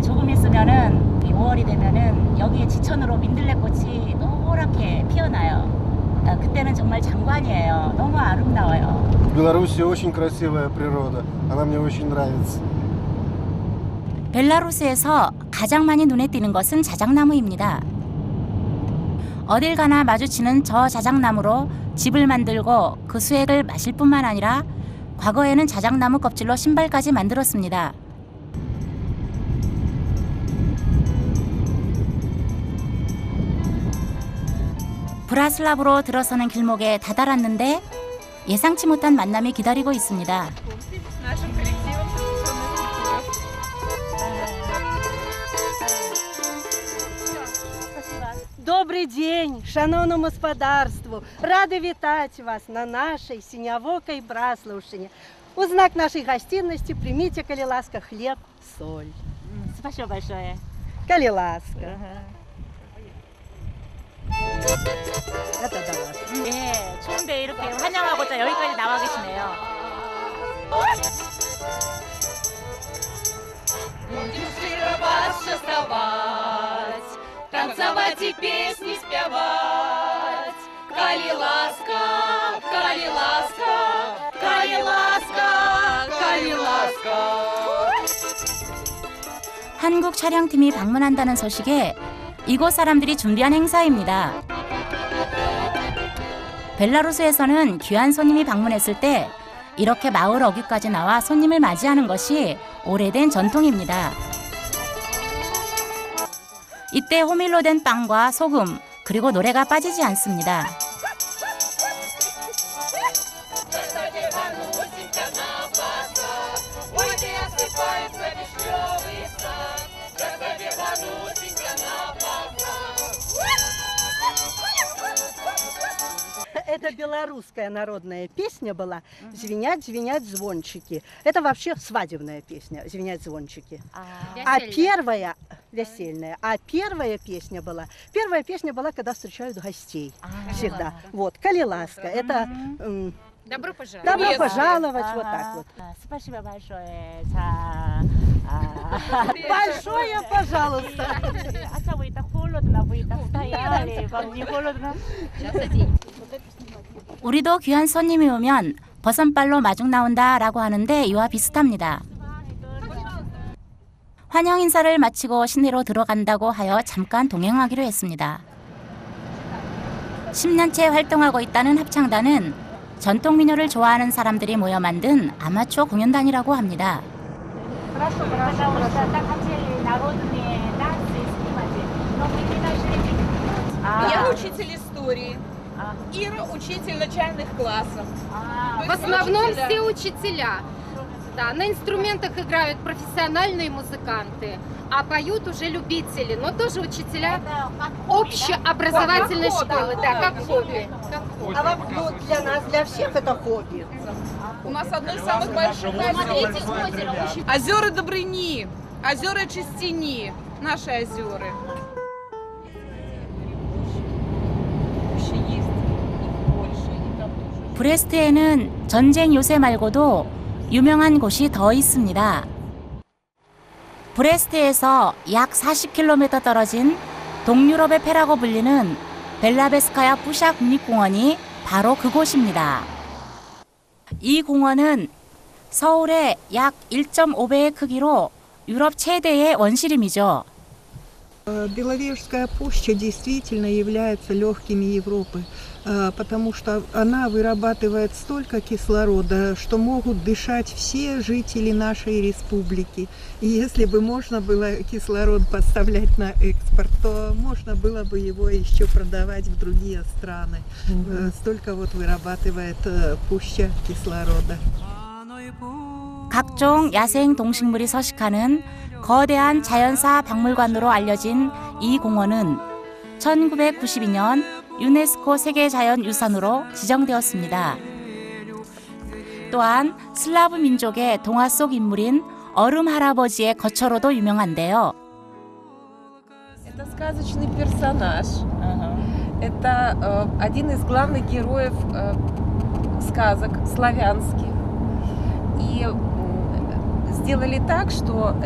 조금 있으면은 5월이 되면은 여기에 지천으로 민들레꽃이 노랗게 피어나요. 그때는 정말 장관이에요. 너무 아름다워요. В Беларуси очень красивая природа. Она мне очень нравится. 벨라루스에서 가장 많이 눈에 띄는 것은 자작나무입니다. 어딜 가나 마주치는 저 자작나무로 집을 만들고 그 수액을 마실 뿐만 아니라 과거에는 자작나무 껍질로 신발까지 만들었습니다. 브라슬라브로 들어서는 길목에 다다랐는데 예상치 못한 만남이 기다리고 있습니다. Добрый день, шановному господарству! Рады вітати вас на нашей синявокой Браславщине. У знак нашей гостинности примите, коли ласка, хлеб, соль. Спасибо большое. Коли ласка. Это до вас. 네, 추운데 이렇게 환영하고자 여기까지 나와 계시네요. Будем шировать, шествовать, танцевать и песни спевать. Коли ласка, коли ласка, коли ласка, коли ласка. 한국 촬영팀이 방문한다는 소식에 이곳 사람들이 준비한 행사입니다. 벨라루스에서는 귀한 손님이 방문했을 때 이렇게 마을 어귀까지 나와 손님을 맞이하는 것이 오래된 전통입니다. 이때 호밀로 된 빵과 소금 그리고 노래가 빠지지 않습니다. Это белорусская народная песня была «Звенят, звенят звончики». Это вообще свадебная песня «Звенят звончики». А первая весельная. А первая песня была, когда встречают гостей всегда. Вот «Коли ласка». Это Добро пожаловать. Добро пожаловать, вот так вот. Спасибо большое. Большое, пожалуйста. 아까 вы так холодно, вы так стояли, вам не холодно? 우리도 귀한 손님이 오면 버선발로 마중 나온다라고 하는데 이와 비슷합니다. 환영 인사를 마치고 시내로 들어간다고 하여 잠깐 동행하기로 했습니다. 10년째 활동하고 있다는 합창단은 전통 민요를 좋아하는 사람들이 모여 만든 아마추어 공연단이라고 합니다. Я учитель истории. Ира учитель начальных классов. В основном все учителя. Да, на инструментах играют профессиональные музыканты, а поют уже любители, но тоже учителя общеобразовательной школы, да, как хобби. А вам, ну, для нас, для всех это хобби. У нас одно из самых больших озер. Озера Добрыни, озера Чистини, наши озера. 브레스트에는 전쟁 요새 말고도 유명한 곳이 더 있습니다. 브레스트에서 약 40km 떨어진 동유럽의 폐라고 불리는 벨라베스카야 부샤 국립공원이 바로 그곳입니다. 이 공원은 서울의 약 1.5배의 크기로 유럽 최대의 원시림이죠. Беловежская пуща действительно является легкими Европы, потому что она вырабатывает столько кислорода, что могут дышать все жители нашей республики. И если бы можно было кислород поставлять на экспорт, то можно было бы его еще продавать в другие страны. Столько вот вырабатывает пуща кислорода. 각종 야생 동식물이 서식하는 거대한 자연사 박물관으로 알려진 이 공원은 1992년 유네스코 세계자연유산으로 지정되었습니다. 또한 슬라브 민족의 동화 속 인물인 얼음 할아버지의 거처로도 유명한데요. Это сказочный персонаж. Это один из главных героев сказок славянских. И сделали так, что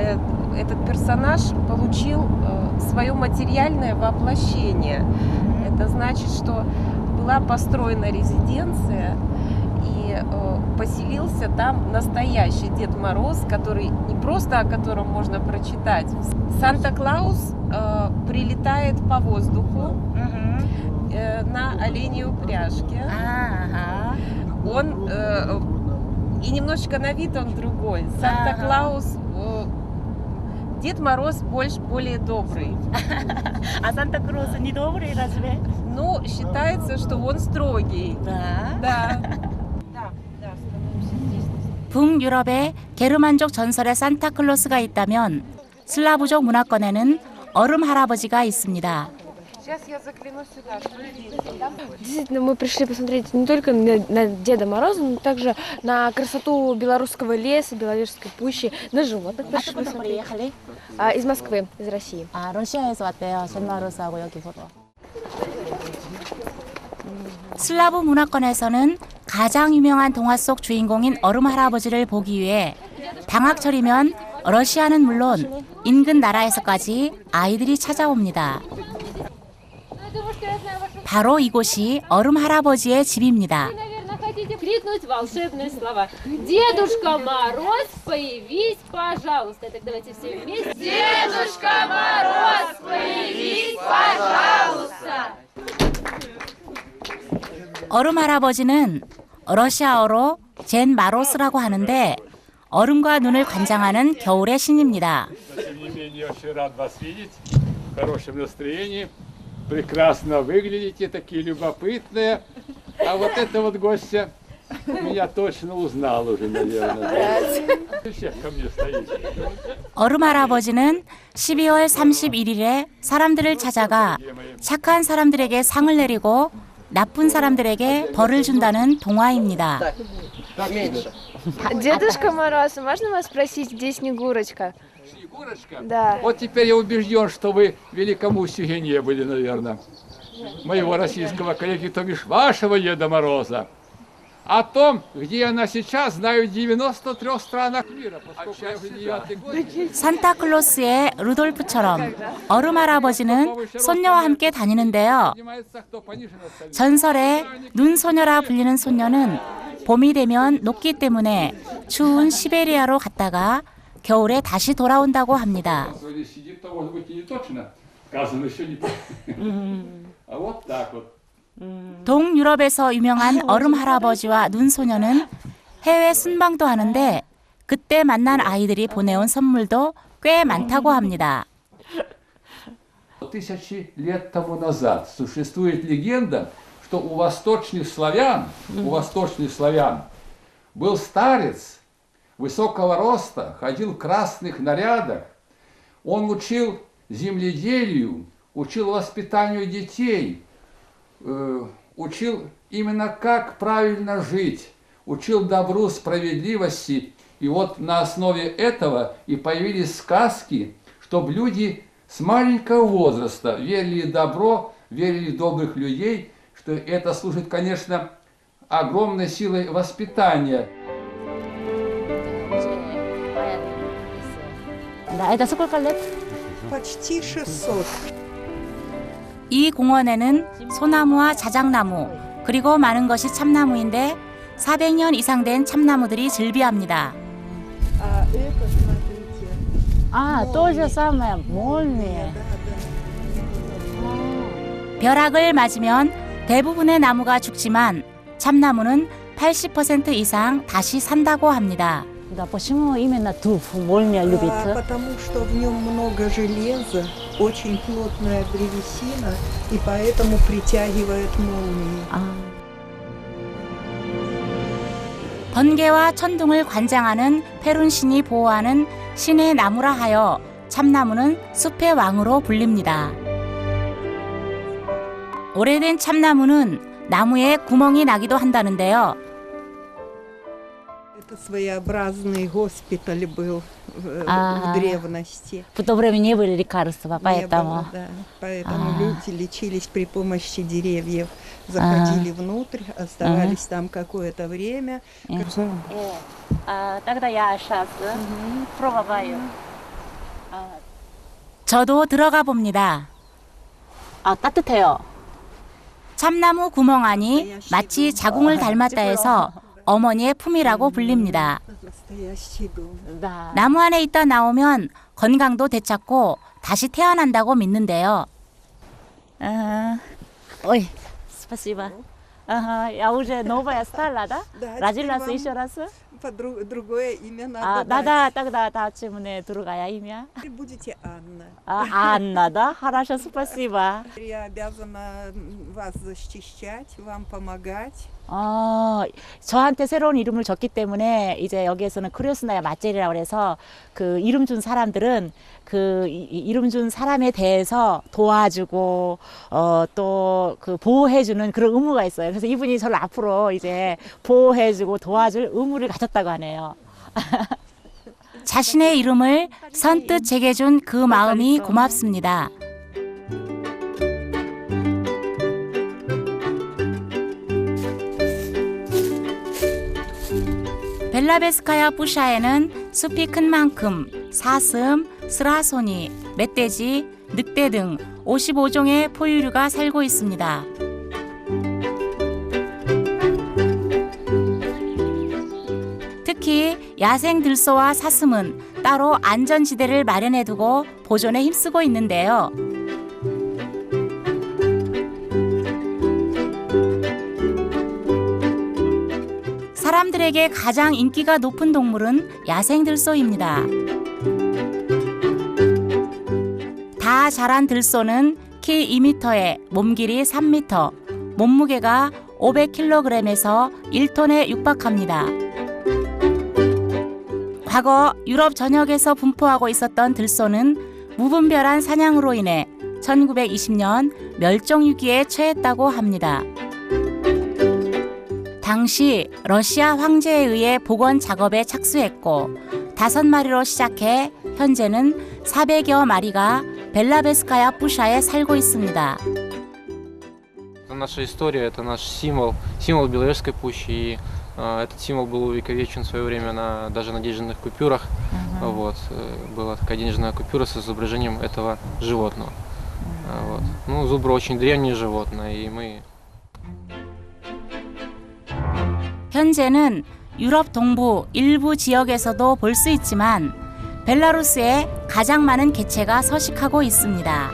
этот персонаж получил свое материальное воплощение. Это значит, что была построена резиденция, и поселился там настоящий Дед Мороз, который не просто о котором можно прочитать. Санта-Клаус прилетает по воздуху на оленей упряжке. Он и немножечко на вид он другой. Санта-Клаус, Дед Мороз более добрый. А Санта-Клаус не добрый, разве? Ну, считается, что он строгий. Да. 북유럽에 게르만족 전설의 산타클로스가 있다면 슬라브족 문화권에는 얼음 할아버지가 있습니다. Действительно, мы пришли посмотреть не только на Деда Мороза, но также на красоту белорусского леса, Беловежской пущи, на животных пришли посмотреть. Из Москвы, из России. 러시아에서 왔대요. 덴 마르스하고 여기 보러. 슬라브 문화권에서는 가장 유명한 동화 속 주인공인 얼음 할아버지를 보기 위해 방학철이면 러시아는 물론 인근 나라에서까지 아이들이 찾아옵니다. 바로 이곳이 얼음 할아버지의 집입니다. Крикнуть волшебные слова. Дедушка Мороз, появись, пожалуйста. Так давайте все вместе. Дедушка Мороз, появись, пожалуйста. 얼음 할아버지는 러시아어로 젠 마로스라고 하는데 얼음과 눈을 관장하는 겨울의 신입니다. Прекрасно выглядите, такие любопытные. А вот эта вот гостья меня точно узнала уже, наверное. Всех ко мне стоит. 얼음 할아버지는 12월 31일에 사람들을 찾아가 착한 사람들에게 상을 내리고 나쁜 사람들에게 벌을 준다는 동화입니다. Дедушка Мороз, можно вас спросить, где Снегурочка? Снегурочка? Да. Вот теперь я убежден, что вы великомуссиги не были, наверное, моего российского коллеги, то бишь вашего Деда Мороза. О том, где она сейчас, знаю в 93 странах мира, поскольку я уже 9-й год. 산타클로스의 루돌프처럼 얼음 할아버지는 손녀와 함께 다니는데요. 전설의 눈소녀라 불리는 손녀는 봄이 되면 녹기 때문에 추운 시베리아로 갔다가 겨울에 다시 돌아온다고 합니다. 동유럽에서 유명한 얼음 할아버지와 눈소녀는 해외 순방도 하는데 그때 만난 아이들이 보내온 선물도 꽤 많다고 합니다. Тысячи лет тому назад существует легенда, что у восточных славян был старец, высокого роста, ходил в красных нарядах. Он учил земледелию, учил воспитанию детей, учил именно как правильно жить, учил добру, справедливости. И вот на основе этого и появились сказки, чтобы люди с маленького возраста верили в добро, верили в добрых людей, что это служит, конечно, огромной силой воспитания. Почти 600. 이 공원에는 소나무와 자작나무 그리고 많은 것이 참나무인데 400년 이상 된 참나무들이 즐비합니다. то же самое, молния. 벼락을 맞으면 대부분의 나무가 죽지만 참나무는 80% 이상 다시 산다고 합니다. Да, почему именно туф, молния любит? Потому что в нем много железа, очень плотная древесина, и поэтому притягивает молнии. 번개와 천둥을 관장하는 페룬신이 보호하는 신의 나무라 하여 참나무는 숲의 왕으로 불립니다. 오래된 참나무는 나무에 구멍이 나기도 한다는데요. Это своеобразный госпиталь был в древности. В то время не было лекарства, поэтому. Да, поэтому люди лечились при помощи деревьев. Заходили внутрь, оставались там какое-то время. Тогда я сейчас пробую. 저도 들어가 봅니다. 따뜻해요. 참나무 구멍 안이 마치 자궁을 닮았다 해서 어머니의 품이라고 불립니다. 나무 안에 있다 나오면 건강도 되찾고 다시 태어난다고 믿는데요. Ой, спасибо. Я уже новая стала, да? Родилась еще раз? Другое имя надо Да, тогда 때문에 들어가야 имя. Будете Анна. Анна, да? Хорошо, спасибо. Я обязана вас защищать, вам помогать. 저한테 새로운 이름을 줬기 때문에 이제 여기에서는 크리오스나야 맞젤이라고 해서 그 이름 준 사람들은 그 이름 준 사람에 대해서 도와주고 또 그 보호해주는 그런 의무가 있어요. 그래서 이분이 저를 앞으로 이제 보호해주고 도와줄 의무를 가졌다고 하네요. 자신의 이름을 선뜻 제게 준 그 마음이 고맙습니다. 벨라베스카야 부샤에는 숲이 큰 만큼 사슴, 스라소니, 멧돼지, 늑대 등 55종의 포유류가 살고 있습니다. 특히 야생 들소와 사슴은 따로 안전지대를 마련해두고 보존에 힘쓰고 있는데요. 사람들에게 가장 인기가 높은 동물은 야생 들소입니다. 다 자란 들소는 키 2m에 몸 길이 3m, 몸무게가 500kg에서 1톤에 육박합니다. 과거 유럽 전역에서 분포하고 있었던 들소는 무분별한 사냥으로 인해 1920년 멸종위기에 처했다고 합니다. 당시 러시아 황제에 의해 복원 작업에 착수했고 5마리로 시작해 현재는 400여 마리가 벨라베스카야 부샤에 살고 있습니다. Это наша история, это наш символ Беловежской пущи. И этот символ был увековечен в свое время даже на денежных купюрах. Вот, была такая денежная купюра с изображением этого животного. Вот. Ну, зубр очень древнее животное, и мы... 현재는 유럽 동부 일부 지역에서도 볼 수 있지만 벨라루스에 가장 많은 개체가 서식하고 있습니다.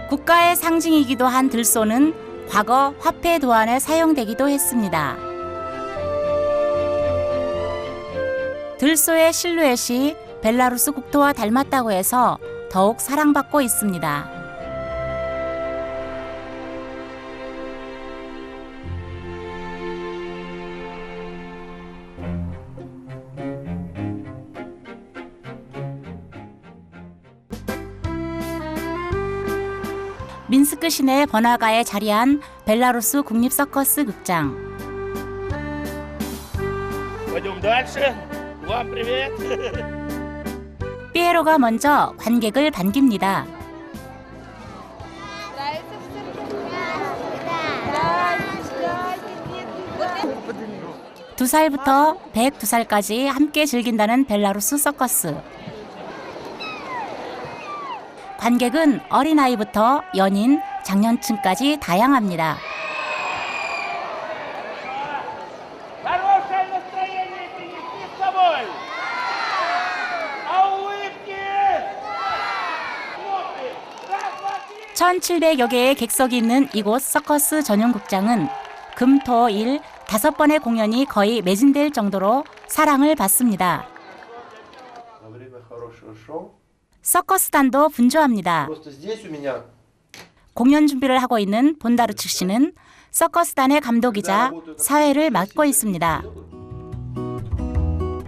국가의 상징이기도 한 들소는 과거 화폐 도안에 사용되기도 했습니다. 들소의 실루엣이 벨라루스 국토와 닮았다고 해서 더욱 사랑받고 있습니다. 민스크 시내 번화가에 자리한 벨라루스 국립서커스 극장. Пойдем дальше. Вам привет. 피에로가 먼저 관객을 반깁니다. 2살부터 102살까지 함께 즐긴다는 벨라루스 서커스. 관객은 어린아이부터 연인, 장년층까지 다양합니다. Хорошее настроение принести с собой. А улыбки. 1,700여 개의 객석이 있는 이곳 서커스 전용 극장은 금, 토, 일 5번의 공연이 거의 매진될 정도로 사랑을 받습니다. 서커스단도 분주합니다. 공연 준비를 하고 있는 본다르축 씨는 서커스단의 감독이자 사회를 맡고 있습니다.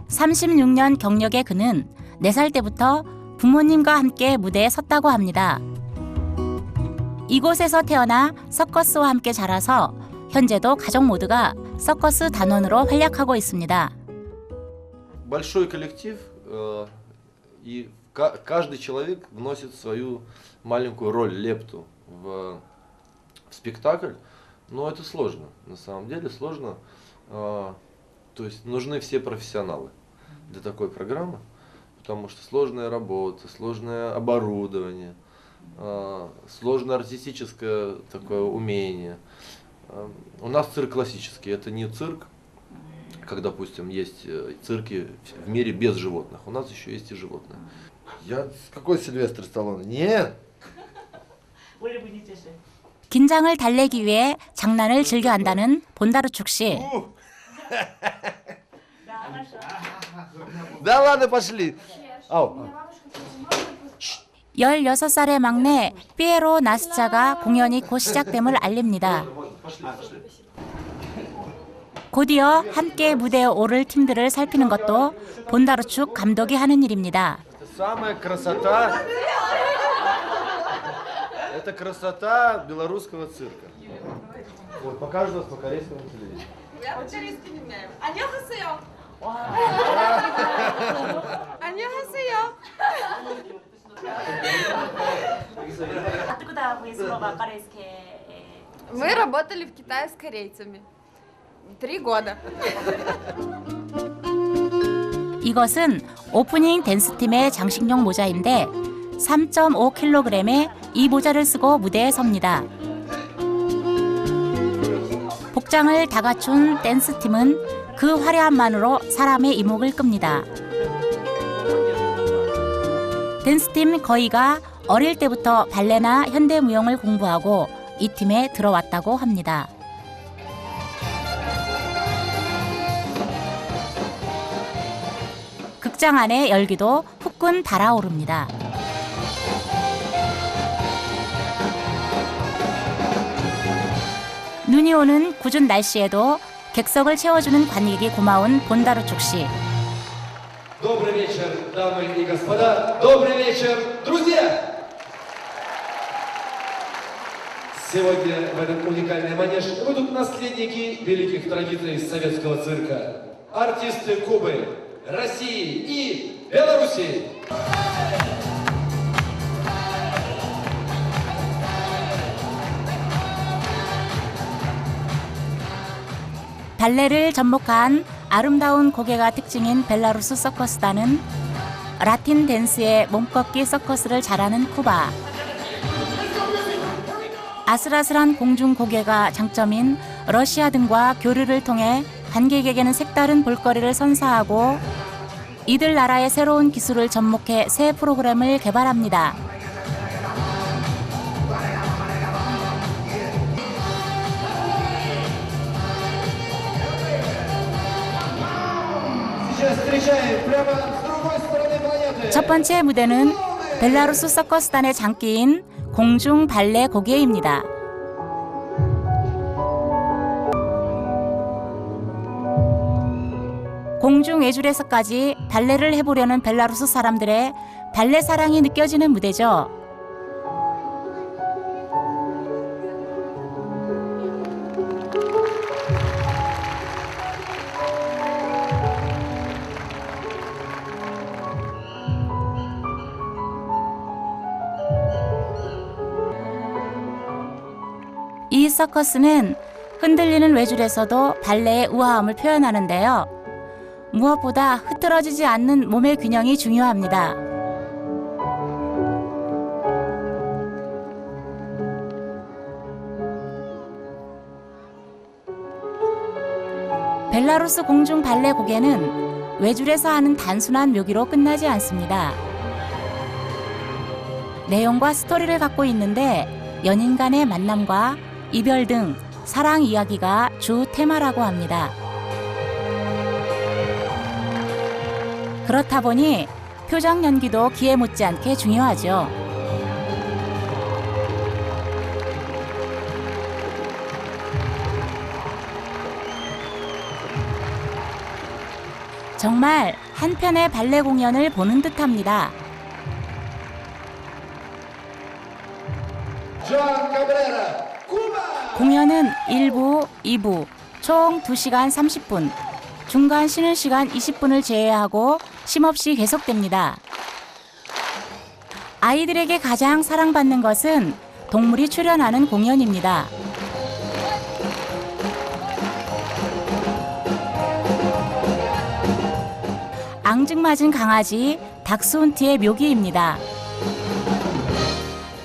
36년 경력의 그는 4살 때부터 부모님과 함께 무대에 섰다고 합니다. 이곳에서 태어나 서커스와 함께 자라서 현재도 가족 모두가 서커스 단원으로 활약하고 있습니다. Большой коллектив, и каждый человек вносит свою маленькую роль, лепту в спектакль, но это сложно, на самом деле сложно, то есть нужны все профессионалы для такой программы, потому что сложная работа, сложное оборудование, сложное артистическое такое умение. У нас цирк классический, это не цирк, как, допустим, есть цирки в мире без животных. У нас еще есть и животные. Я какой Сильвестр Сталлоне? Нет! 긴장을 달래기 위해 장난을 즐겨 한다는 본다르축 씨. Да ладно, пошли! 16살의 막내 피에로 나스차가 공연이 곧 시작됨을 알립니다. 곧이어 함께 무대에 오를 팀들을 살피는 것도 본다르축 감독이 하는 일입니다. Самая красота, это красота белорусского цирка. Вот, покажу вас по корейскому телевидению. Я по-корейски не знаю. 안녕하세요. 안녕하세요. Откуда вы снова корейские? Мы работали в Китае с корейцами 3 года. 이것은 오프닝 댄스팀의 장식용 모자인데 3.5kg의 이 모자를 쓰고 무대에 섭니다. 복장을 다 갖춘 댄스팀은 그 화려함만으로 사람의 이목을 끕니다. 댄스팀 거의가 어릴 때부터 발레나 현대무용을 공부하고 이 팀에 들어왔다고 합니다. 극장 안의 열기도 후끈 달아오릅니다. 눈이 오는 궂은 날씨에도 객석을 채워주는 관객이 고마운 본다르축 씨. Добрый вечер, дамы и господа. Добрый вечер, друзья! Сегодня в этот уникальный манеж выйдут наследники великих традиций советского цирка. Артисты Кубы, России и Белоруссии. 발레를 접목한 아름다운 고개가 특징인 벨라루스 서커스단은 라틴 댄스의 몸꺾기 서커스를 잘하는 쿠바. 아슬아슬한 공중 고개가 장점인 러시아 등과 교류를 통해 관객에게는 색다른 볼거리를 선사하고 이들 나라의 새로운 기술을 접목해 새 프로그램을 개발합니다. 첫 번째 무대는 벨라루스 서커스단의 장기인 공중 발레 고개입니다. 공중 외줄에서까지 발레를 해보려는 벨라루스 사람들의 발레 사랑이 느껴지는 무대죠. 이 서커스는 흔들리는 외줄에서도 발레의 우아함을 표현하는데요. 무엇보다 흐트러지지 않는 몸의 균형이 중요합니다. 벨라루스 공중 발레 곡에는 외줄에서 하는 단순한 묘기로 끝나지 않습니다. 내용과 스토리를 갖고 있는데 연인 간의 만남과 이별 등 사랑 이야기가 주 테마라고 합니다. 그렇다 보니 표정 연기도 기에 못지않게 중요하죠. 정말 한 편의 발레 공연을 보는 듯합니다. 공연은 1부, 2부, 총 2시간 30분, 중간 쉬는 시간 20분을 제외하고 쉼없이 계속됩니다. 아이들에게 가장 사랑받는 것은 동물이 출연하는 공연입니다. 앙증맞은 강아지 닥스훈트의 묘기입니다.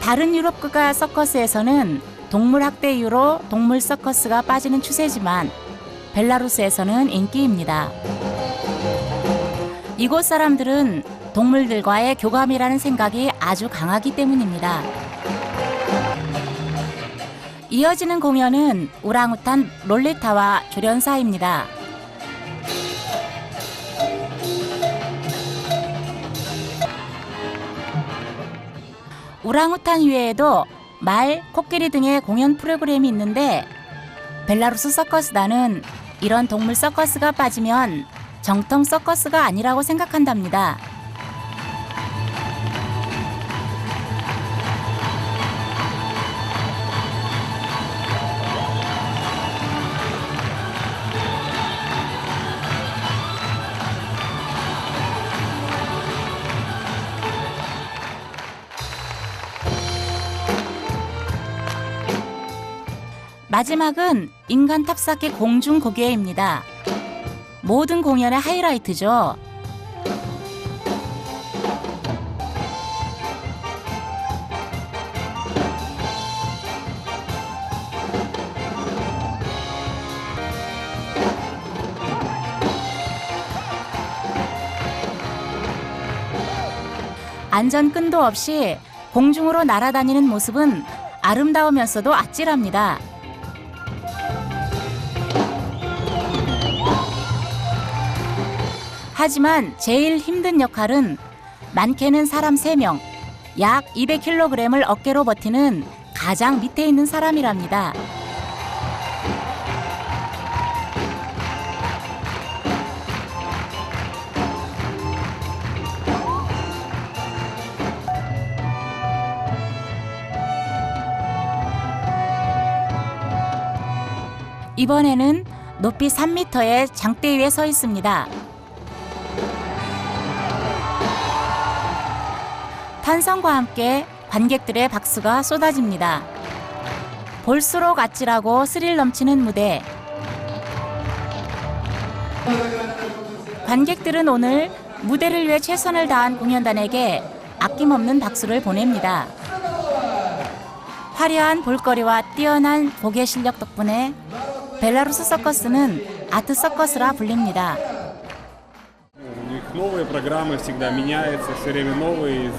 다른 유럽 국가 서커스에서는 동물 학대 이유로 동물 서커스가 빠지는 추세지만 벨라루스에서는 인기입니다. 이곳 사람들은 동물들과의 교감이라는 생각이 아주 강하기 때문입니다. 이어지는 공연은 우랑우탄 롤리타와 조련사입니다. 우랑우탄 이외에도 말, 코끼리 등의 공연 프로그램이 있는데 벨라루스 서커스단은 이런 동물 서커스가 빠지면 정통 서커스가 아니라고 생각한답니다. 마지막은 인간 탑쌓기 공중 고개입니다. 모든 공연의 하이라이트죠. 안전끈도 없이 공중으로 날아다니는 모습은 아름다우면서도 아찔합니다. 하지만 제일 힘든 역할은 많게는 사람 3명, 약 200kg을 어깨로 버티는 가장 밑에 있는 사람이랍니다. 이번에는 높이 3m의 장대 위에 서 있습니다. 탄성과 함께 관객들의 박수가 쏟아집니다. 볼수록 아찔하고 스릴 넘치는 무대. 관객들은 오늘 무대를 위해 최선을 다한 공연단에게 아낌없는 박수를 보냅니다. 화려한 볼거리와 뛰어난 보개 실력 덕분에 벨라루스 서커스는 아트 서커스라 불립니다. У них новые программы всегда меняются, все время новые.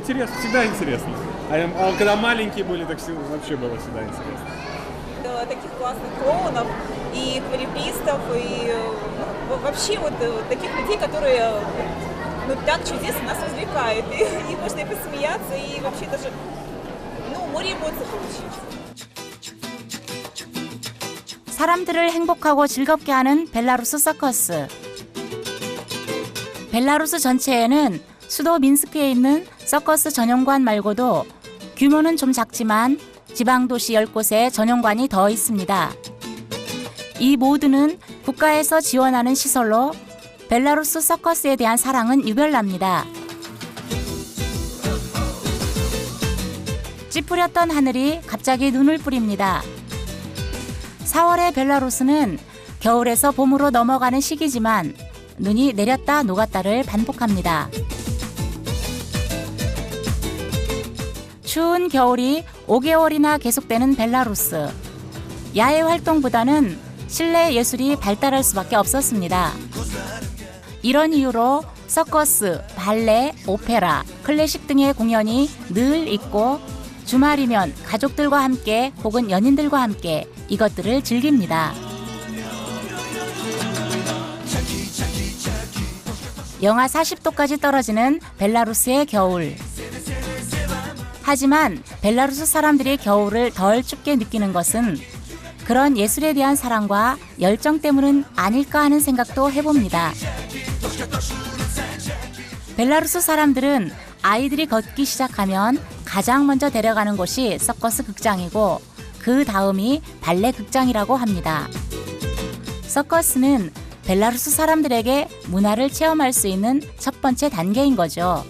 Интересно, всегда интересно. А когда маленькие были, так вообще было всегда интересно. Таких классных клоунов и эквилибристов, и вообще вот таких людей, которые так чудесно нас развлекают. И можно и посмеяться, и вообще даже море эмоций получить. 사람들을 행복하고 즐겁게 하는 벨라루스 서커스. 벨라루스 전체에는 수도 민스크에 있는 서커스 전용관 말고도 규모는 좀 작지만 지방도시 10곳에 전용관이 더 있습니다. 이 모두는 국가에서 지원하는 시설로 벨라루스 서커스에 대한 사랑은 유별납니다. 찌푸렸던 하늘이 갑자기 눈을 뿌립니다. 4월의 벨라루스는 겨울에서 봄으로 넘어가는 시기지만 눈이 내렸다 녹았다를 반복합니다. 추운 겨울이 5개월이나 계속되는 벨라루스. 야외 활동보다는 실내 예술이 발달할 수밖에 없었습니다. 이런 이유로 서커스, 발레, 오페라, 클래식 등의 공연이 늘 있고 주말이면 가족들과 함께 혹은 연인들과 함께 이것들을 즐깁니다. 영하 40도까지 떨어지는 벨라루스의 겨울. 하지만 벨라루스 사람들이 겨울을 덜 춥게 느끼는 것은 그런 예술에 대한 사랑과 열정 때문은 아닐까 하는 생각도 해봅니다. 벨라루스 사람들은 아이들이 걷기 시작하면 가장 먼저 데려가는 곳이 서커스 극장이고 그 다음이 발레 극장이라고 합니다. 서커스는 벨라루스 사람들에게 문화를 체험할 수 있는 첫 번째 단계인 거죠.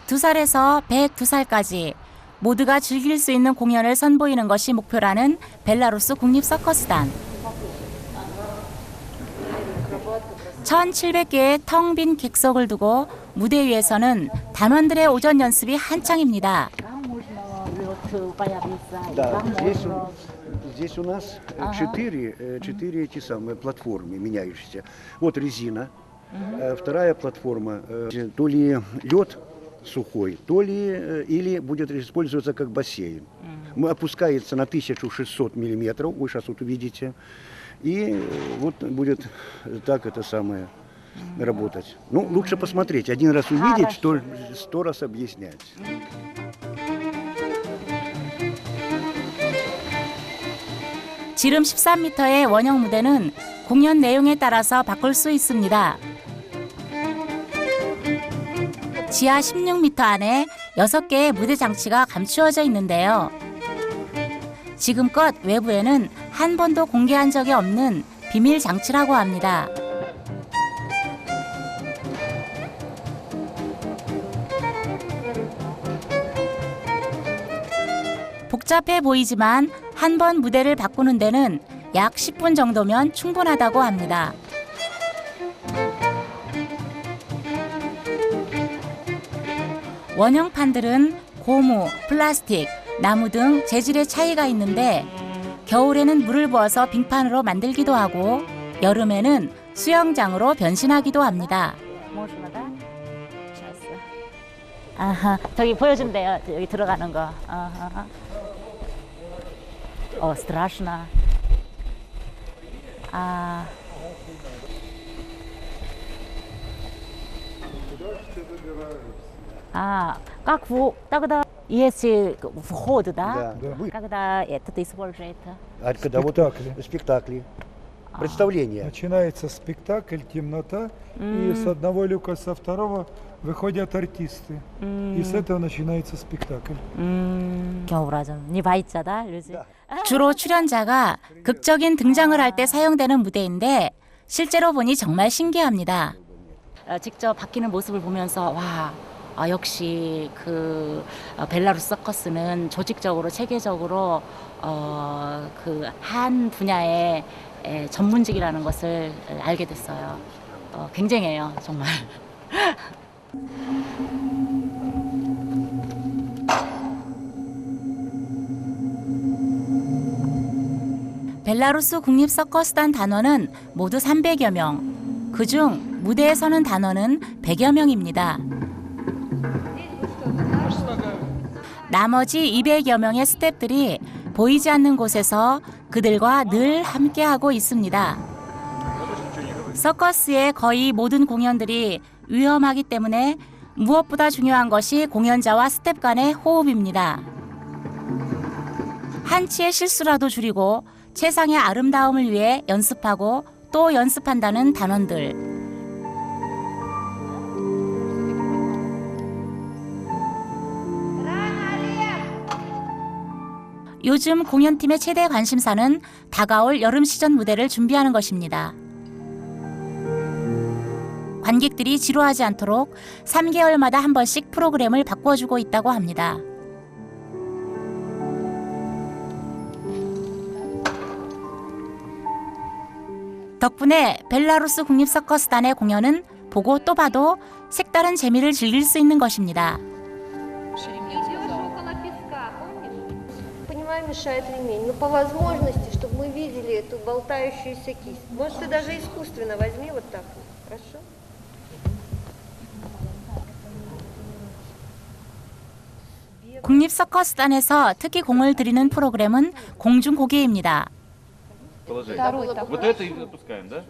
두 살에서 102살까지 모두가 즐길 수 있는 공연을 선보이는 것이 목표라는 벨라루스 국립 서커스단. 1,700개의 텅 빈 객석을 두고 무대 위에서는 단원들의 오전 연습이 한창입니다. Да, здесь у нас четыре эти самые платформы меняющиеся. Вот резина, вторая платформа, то ли лед сухой, то ли или будет использоваться как бассейн. Опускается на 1600 миллиметров, вы сейчас вот увидите, и вот будет так это самое работать. Ну, лучше посмотреть, один раз увидеть, 100 раз объяснять. 지름 13m의 원형 무대는 공연 내용에 따라서 바꿀 수 있습니다. 지하 16m 안에 6개의 무대 장치가 감추어져 있는데요. 지금껏 외부에는 한 번도 공개한 적이 없는 비밀 장치라고 합니다. 복잡해 보이지만 한 번 무대를 바꾸는 데는 약 10분 정도면 충분하다고 합니다. 원형판들은 고무, 플라스틱, 나무 등 재질의 차이가 있는데 겨울에는 물을 부어서 빙판으로 만들기도 하고 여름에는 수영장으로 변신하기도 합니다. 아하, 저기 보여준대요. 여기 들어가는 거. 아하. страшно. Как тогда если вход, да? Когда это использует? Когда вот спектакли. Представление. Начинается спектакль, темнота, и с одного люка, со второго выходят артисты. И с этого начинается спектакль. 주로 출연자가 극적인 등장을 할 때 사용되는 무대인데 실제로 보니 정말 신기합니다. 직접 바뀌는 모습을 보면서 와, 역시 그 벨라루스 서커스는 조직적으로 체계적으로 그 한 분야의 전문직이라는 것을 알게 됐어요. 굉장해요, 정말. 벨라루스 국립 서커스단 단원은 모두 300여 명. 그중 무대에 서는 단원은 100여 명입니다. 나머지 200여 명의 스태프들이 보이지 않는 곳에서 그들과 늘 함께하고 있습니다. 서커스의 거의 모든 공연들이 위험하기 때문에 무엇보다 중요한 것이 공연자와 스태프 간의 호흡입니다. 한치의 실수라도 줄이고 최상의 아름다움을 위해 연습하고 또 연습한다는 단원들. 요즘 공연팀의 최대 관심사는 다가올 여름 시즌 무대를 준비하는 것입니다. 관객들이 지루하지 않도록 3개월마다 한 번씩 프로그램을 바꿔주고 있다고 합니다. 덕분에 벨라루스 국립서커스단의 공연은 보고 또 봐도 색다른 재미를 즐길 수 있는 것입니다. Понимаю, мешает ремень, но по возможности, чтобы мы видели эту болтающуюся кисть. Может, ты даже искусственно возьми вот так, хорошо? 국립서커스단에서 특히 공을 들이는 프로그램은 공중고개입니다. Вот это и запускаем, да?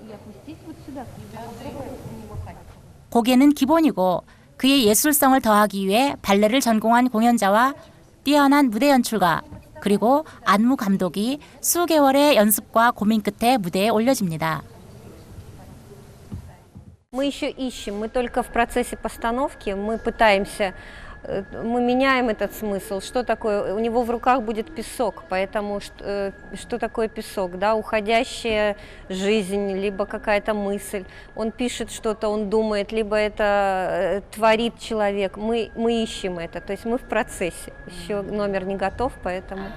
고개는 기본이고 그의 예술성을 더하기 위해 발레를 전공한 공연자와 뛰어난 무대 연출가 그리고 안무 감독이 수개월의 연습과 고민 끝에 무대에 올려집니다. Мы еще ищем, мы только в процессе постановки, мы пытаемся, мы меняем этот смысл. Что такое? У него в руках будет песок, поэтому что такое песок? Да, уходящая жизнь, либо какая-то мысль. Он пишет что-то, он думает, либо это творит человек. Мы ищем это, то есть мы в процессе. Еще номер не готов, поэтому...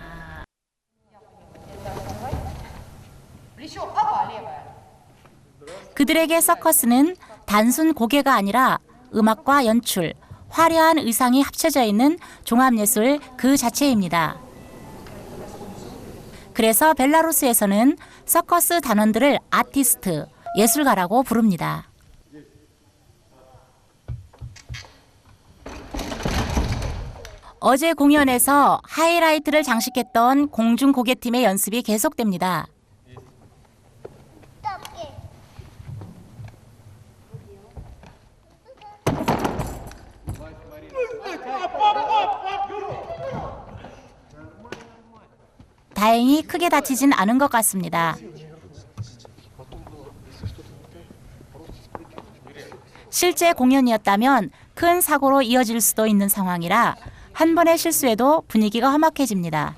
그들에게 서커스는 단순 고개가 아니라 음악과 연출, 화려한 의상이 합쳐져 있는 종합예술 그 자체입니다. 그래서 벨라루스에서는 서커스 단원들을 아티스트, 예술가라고 부릅니다. 어제 공연에서 하이라이트를 장식했던 공중고개팀의 연습이 계속됩니다. 다행히 크게 다치진 않은 것 같습니다. 실제 공연이었다면 큰 사고로 이어질 수도 있는 상황이라 한 번의 실수에도 분위기가 험악해집니다.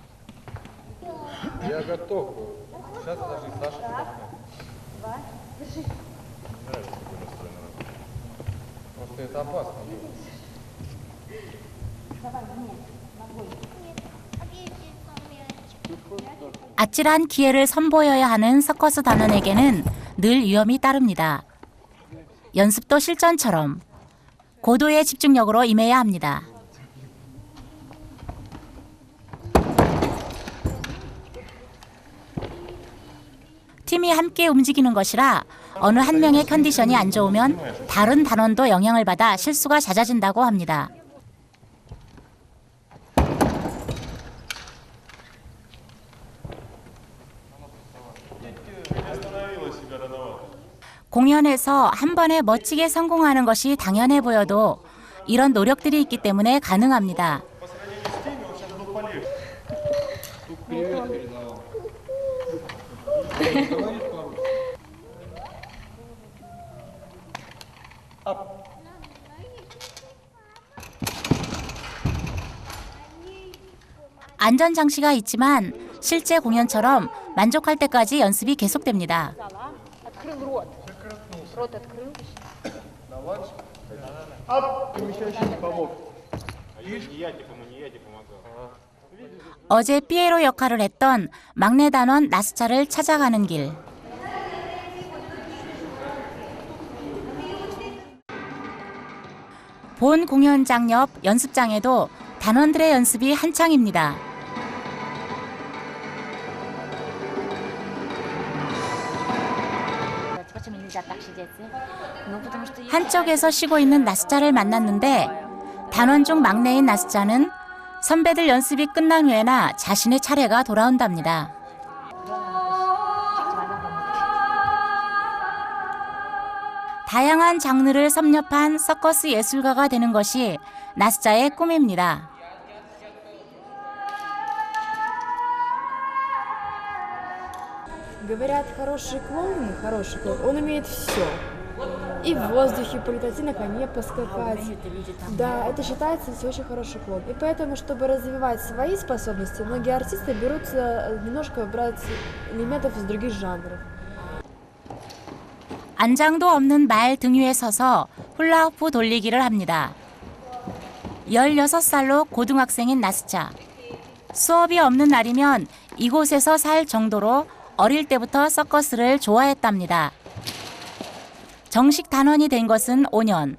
아찔한 기회를 선보여야 하는 서커스 단원에게는 늘 위험이 따릅니다. 연습도 실전처럼 고도의 집중력으로 임해야 합니다. 팀이 함께 움직이는 것이라 어느 한 명의 컨디션이 안 좋으면 다른 단원도 영향을 받아 실수가 잦아진다고 합니다. 공연에서 한 번에 멋지게 성공하는 것이 당연해 보여도 이런 노력들이 있기 때문에 가능합니다. 안전장치가 있지만 실제 공연처럼 만족할 때까지 연습이 계속됩니다. 어제 피에로 역할을 했던 막내 단원 나스차를 찾아가는 길. 본 공연장 옆 연습장에도 단원들의 연습이 한창입니다. 한쪽에서 쉬고 있는 나스차를 만났는데 단원 중 막내인 나스차는 선배들 연습이 끝난 후에나 자신의 차례가 돌아온답니다. 다양한 장르를 섭렵한 서커스 예술가가 되는 것이 나스차의 꿈입니다. Говорят, хороший клоун, он умеет все. И в воздухе полетать, и на коне поскакать. Да, это считается очень хороший клоун. И поэтому, чтобы развивать свои способности, многие артисты берутся немножко брать элементов из других жанров. 안장도 없는 말 등 위에 서서 훌라후프 돌리기를 합니다. 16살로 고등학생인 나스차. 수업이 없는 날이면 이곳에서 살 정도로 어릴 때부터 서커스를 좋아했답니다. 정식 단원이 된 것은 5년.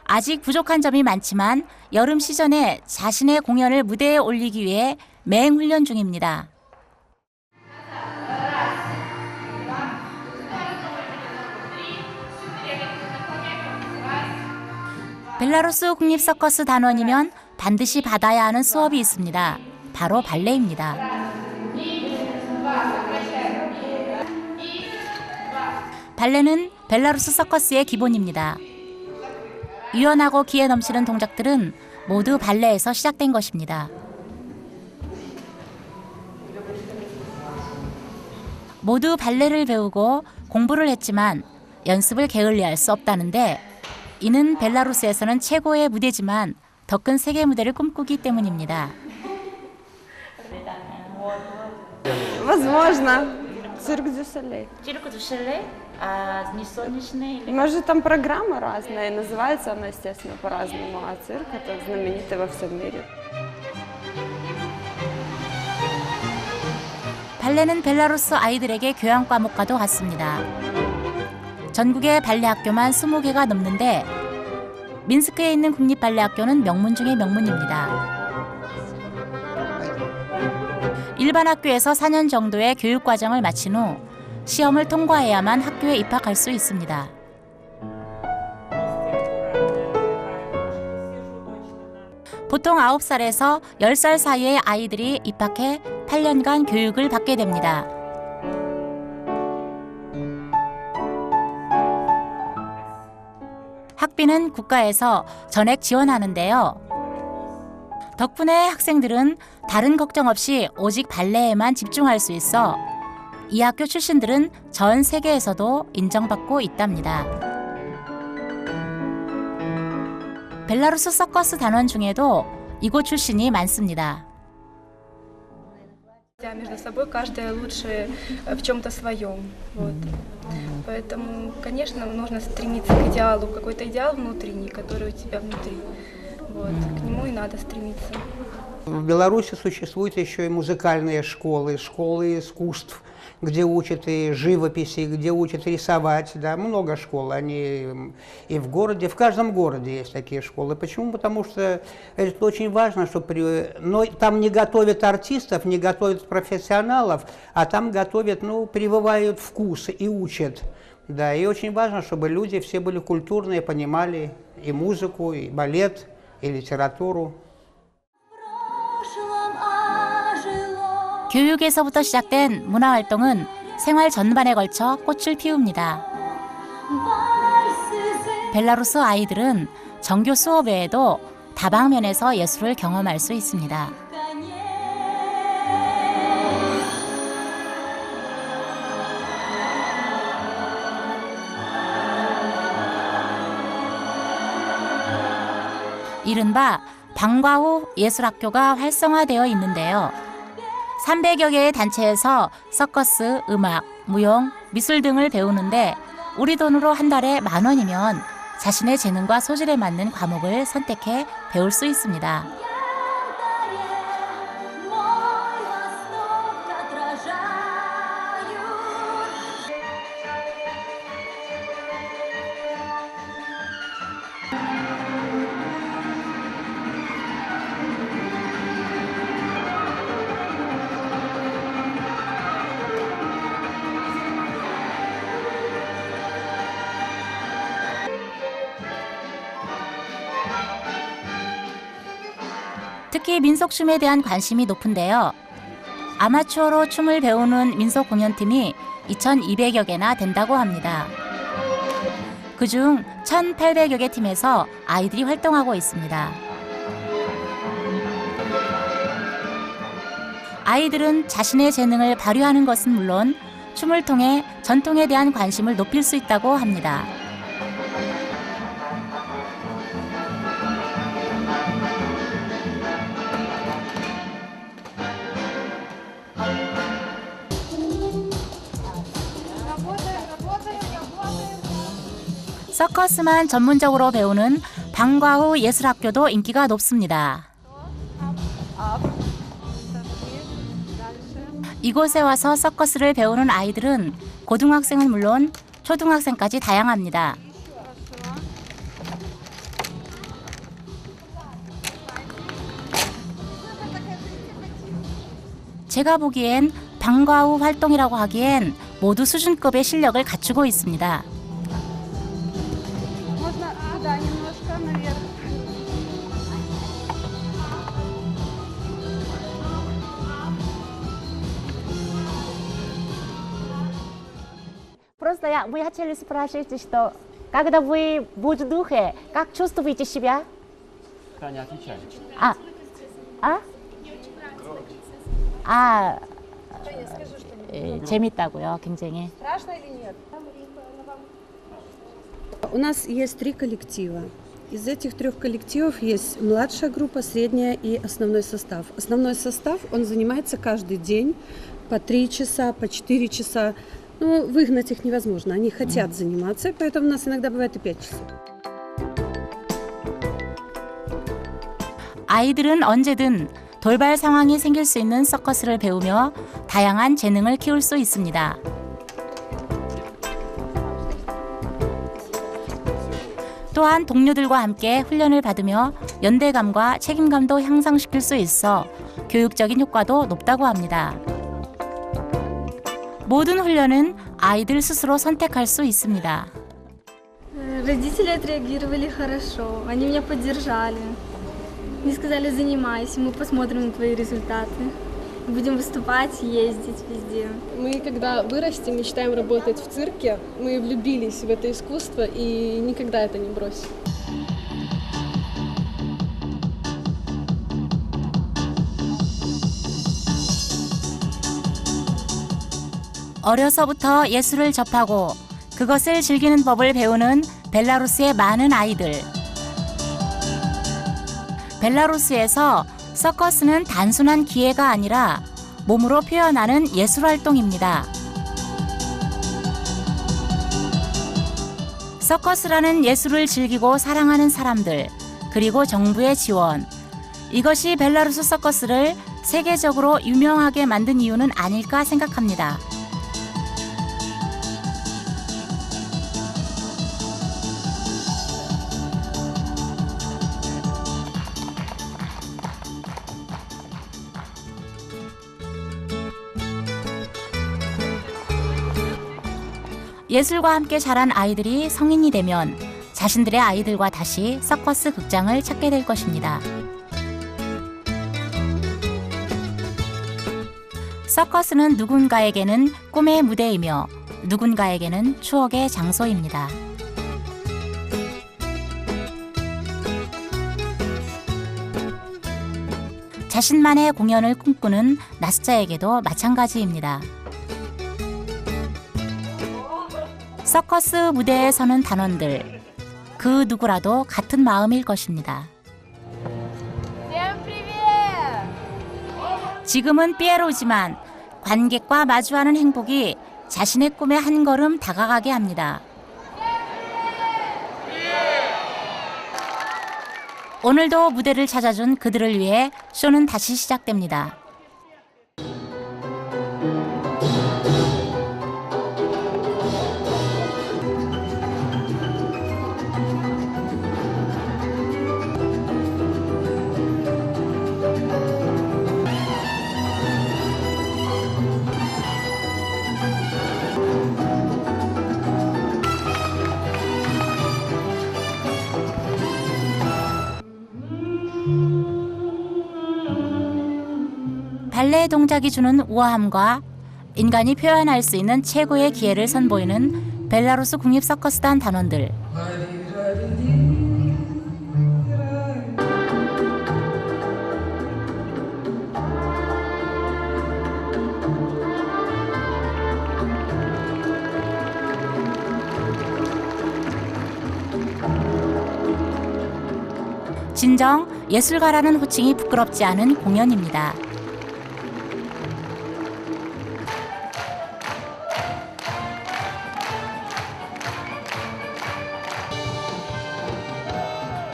아직 부족한 점이 많지만 여름 시즌에 자신의 공연을 무대에 올리기 위해 맹훈련 중입니다. 벨라루스 국립서커스 단원이면 반드시 받아야 하는 수업이 있습니다. 바로 발레입니다. 발레는 벨라루스 서커스의 기본입니다. 유연하고 기에 넘치는 동작들은 모두 발레에서 시작된 것입니다. 모두 발레를 배우고 공부를 했지만 연습을 게을리할 수 없다는데 이는 벨라루스에서는 최고의 무대지만 더 큰 세계 무대를 꿈꾸기 때문입니다. Возможно. Цирк дю Солей. Цирк дю Солей? А не солнечный? Может, там программа разная, называется она, естественно, по-разному, а цирк — это знаменитый во всем мире. 발레는 벨라루스 아이들에게 교양 과목과도 같습니다. 전국의 발레 학교만 20개가 넘는데 민스크에 있는 국립발레학교는 명문 중의 명문입니다. 일반 학교에서 4년 정도의 교육 과정을 마친 후 시험을 통과해야만 학교에 입학할 수 있습니다. 보통 9살에서 10살 사이의 아이들이 입학해 8년간 교육을 받게 됩니다. 학비는 국가에서 전액 지원하는데요. 덕분에 학생들은 다른 걱정 없이 오직 발레에만 집중할 수 있어 이 학교 출신들은 전 세계에서도 인정받고 있답니다. 벨라루스 서커스 단원 중에도 이곳 출신이 많습니다. Между собой каждая лучше в чем-то своем. Вот. Поэтому, конечно, нужно стремиться к идеалу, какой-то идеал внутренний, который у тебя внутри. Вот. К нему и надо стремиться. В Беларуси существуют еще и музыкальные школы, школы искусств, где учат и живописи, где учат рисовать, да, много школ, они и в городе, в каждом городе есть такие школы. Почему? Потому что это очень важно, чтобы но там не готовят артистов, не готовят профессионалов, а там готовят, прививают вкус и учат. Да, и очень важно, чтобы люди все были культурные, понимали и музыку, и балет, и литературу. 교육에서부터 시작된 문화활동은 생활 전반에 걸쳐 꽃을 피웁니다. 벨라루스 아이들은 정규 수업 외에도 다방면에서 예술을 경험할 수 있습니다. 이른바 방과 후 예술학교가 활성화되어 있는데요. 300여 개의 단체에서 서커스, 음악, 무용, 미술 등을 배우는데 우리 돈으로 한 달에 10,000원이면 자신의 재능과 소질에 맞는 과목을 선택해 배울 수 있습니다. 특히 민속춤에 대한 관심이 높은데요. 아마추어로 춤을 배우는 민속 공연팀이 2,200여 개나 된다고 합니다. 그중 1,800여 개 팀에서 아이들이 활동하고 있습니다. 아이들은 자신의 재능을 발휘하는 것은 물론 춤을 통해 전통에 대한 관심을 높일 수 있다고 합니다. 서커스만 전문적으로 배우는 방과후 예술학교도 인기가 높습니다. 이곳에 와서 서커스를 배우는 아이들은 고등학생은 물론 초등학생까지 다양합니다. 제가 보기엔 방과후 활동이라고 하기엔 모두 수준급의 실력을 갖추고 있습니다. Просто мы хотели спросить, что когда вы в воздухе, как чувствуете себя? Да, не отвечай. 재밌다고요, 굉장히. Страшно или нет? У нас есть 3 коллектива. Из этих 3 коллективов есть младшая группа, средняя и основной состав. Основной состав, он занимается каждый день по 3 часа, по 4 часа. Ну, выгнать их невозможно, они хотят заниматься, поэтому у нас иногда бывает и 5 часов. 아이들은 언제든 돌발 상황이 생길 수 있는 서커스를 배우며 다양한 재능을 키울 수 있습니다. 또한 동료들과 함께 훈련을 받으며 연대감과 책임감도 향상시킬 수 있어 교육적인 효과도 높다고 합니다. 모든 훈련은 아이들 스스로 선택할 수 있습니다. Родители отреагировали хорошо, они меня поддержали. Мне сказали, занимайся, мы посмотрим на твои результаты. Будем выступать, ездить везде. Мы, когда вырастем, мечтаем работать в цирке. Мы влюбились в это искусство и никогда это не бросим. 어려서부터 예술을 접하고 그것을 즐기는 법을 배우는 벨라루스의 많은 아이들. 벨라루스에서 서커스는 단순한 기회가 아니라 몸으로 표현하는 예술 활동입니다. 서커스라는 예술을 즐기고 사랑하는 사람들, 그리고 정부의 지원. 이것이 벨라루스 서커스를 세계적으로 유명하게 만든 이유는 아닐까 생각합니다. 예술과 함께 자란 아이들이 성인이 되면 자신들의 아이들과 다시 서커스 극장을 찾게 될 것입니다. 서커스는 누군가에게는 꿈의 무대이며 누군가에게는 추억의 장소입니다. 자신만의 공연을 꿈꾸는 나스자에게도 마찬가지입니다. 서커스 무대에 서는 단원들, 그 누구라도 같은 마음일 것입니다. 지금은 피에로지만 관객과 마주하는 행복이 자신의 꿈에 한 걸음 다가가게 합니다. 오늘도 무대를 찾아준 그들을 위해 쇼는 다시 시작됩니다. 발레 동작이 주는 우아함과 인간이 표현할 수 있는 최고의 기회를 선보이는 벨라루스 국립서커스단 단원들. 진정 예술가라는 호칭이 부끄럽지 않은 공연입니다.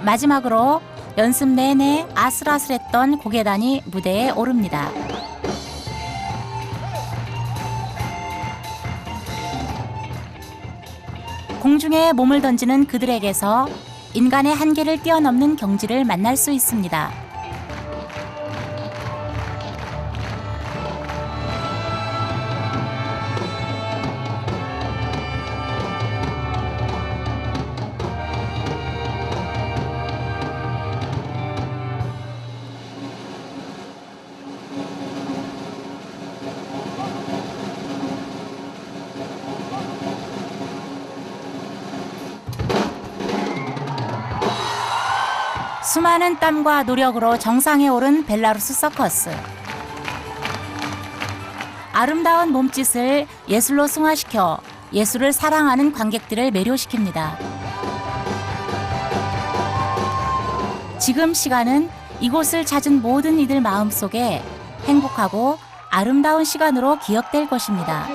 마지막으로 연습 내내 아슬아슬했던 고개단이 무대에 오릅니다. 공중에 몸을 던지는 그들에게서 인간의 한계를 뛰어넘는 경지를 만날 수 있습니다. 수많은 땀과 노력으로 정상에 오른 벨라루스 서커스. 아름다운 몸짓을 예술로 승화시켜 예술을 사랑하는 관객들을 매료시킵니다. 지금 시간은 이곳을 찾은 모든 이들 마음속에 행복하고 아름다운 시간으로 기억될 것입니다.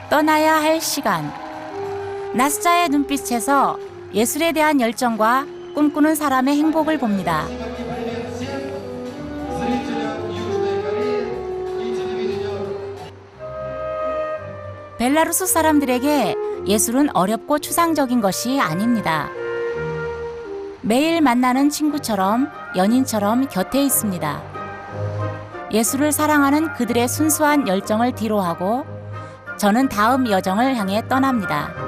떠나야 할 시간. 나스자의 눈빛에서 예술에 대한 열정과 꿈꾸는 사람의 행복을 봅니다. 벨라루스 사람들에게 예술은 어렵고 추상적인 것이 아닙니다. 매일 만나는 친구처럼 연인처럼 곁에 있습니다. 예술을 사랑하는 그들의 순수한 열정을 뒤로하고 저는 다음 여정을 향해 떠납니다.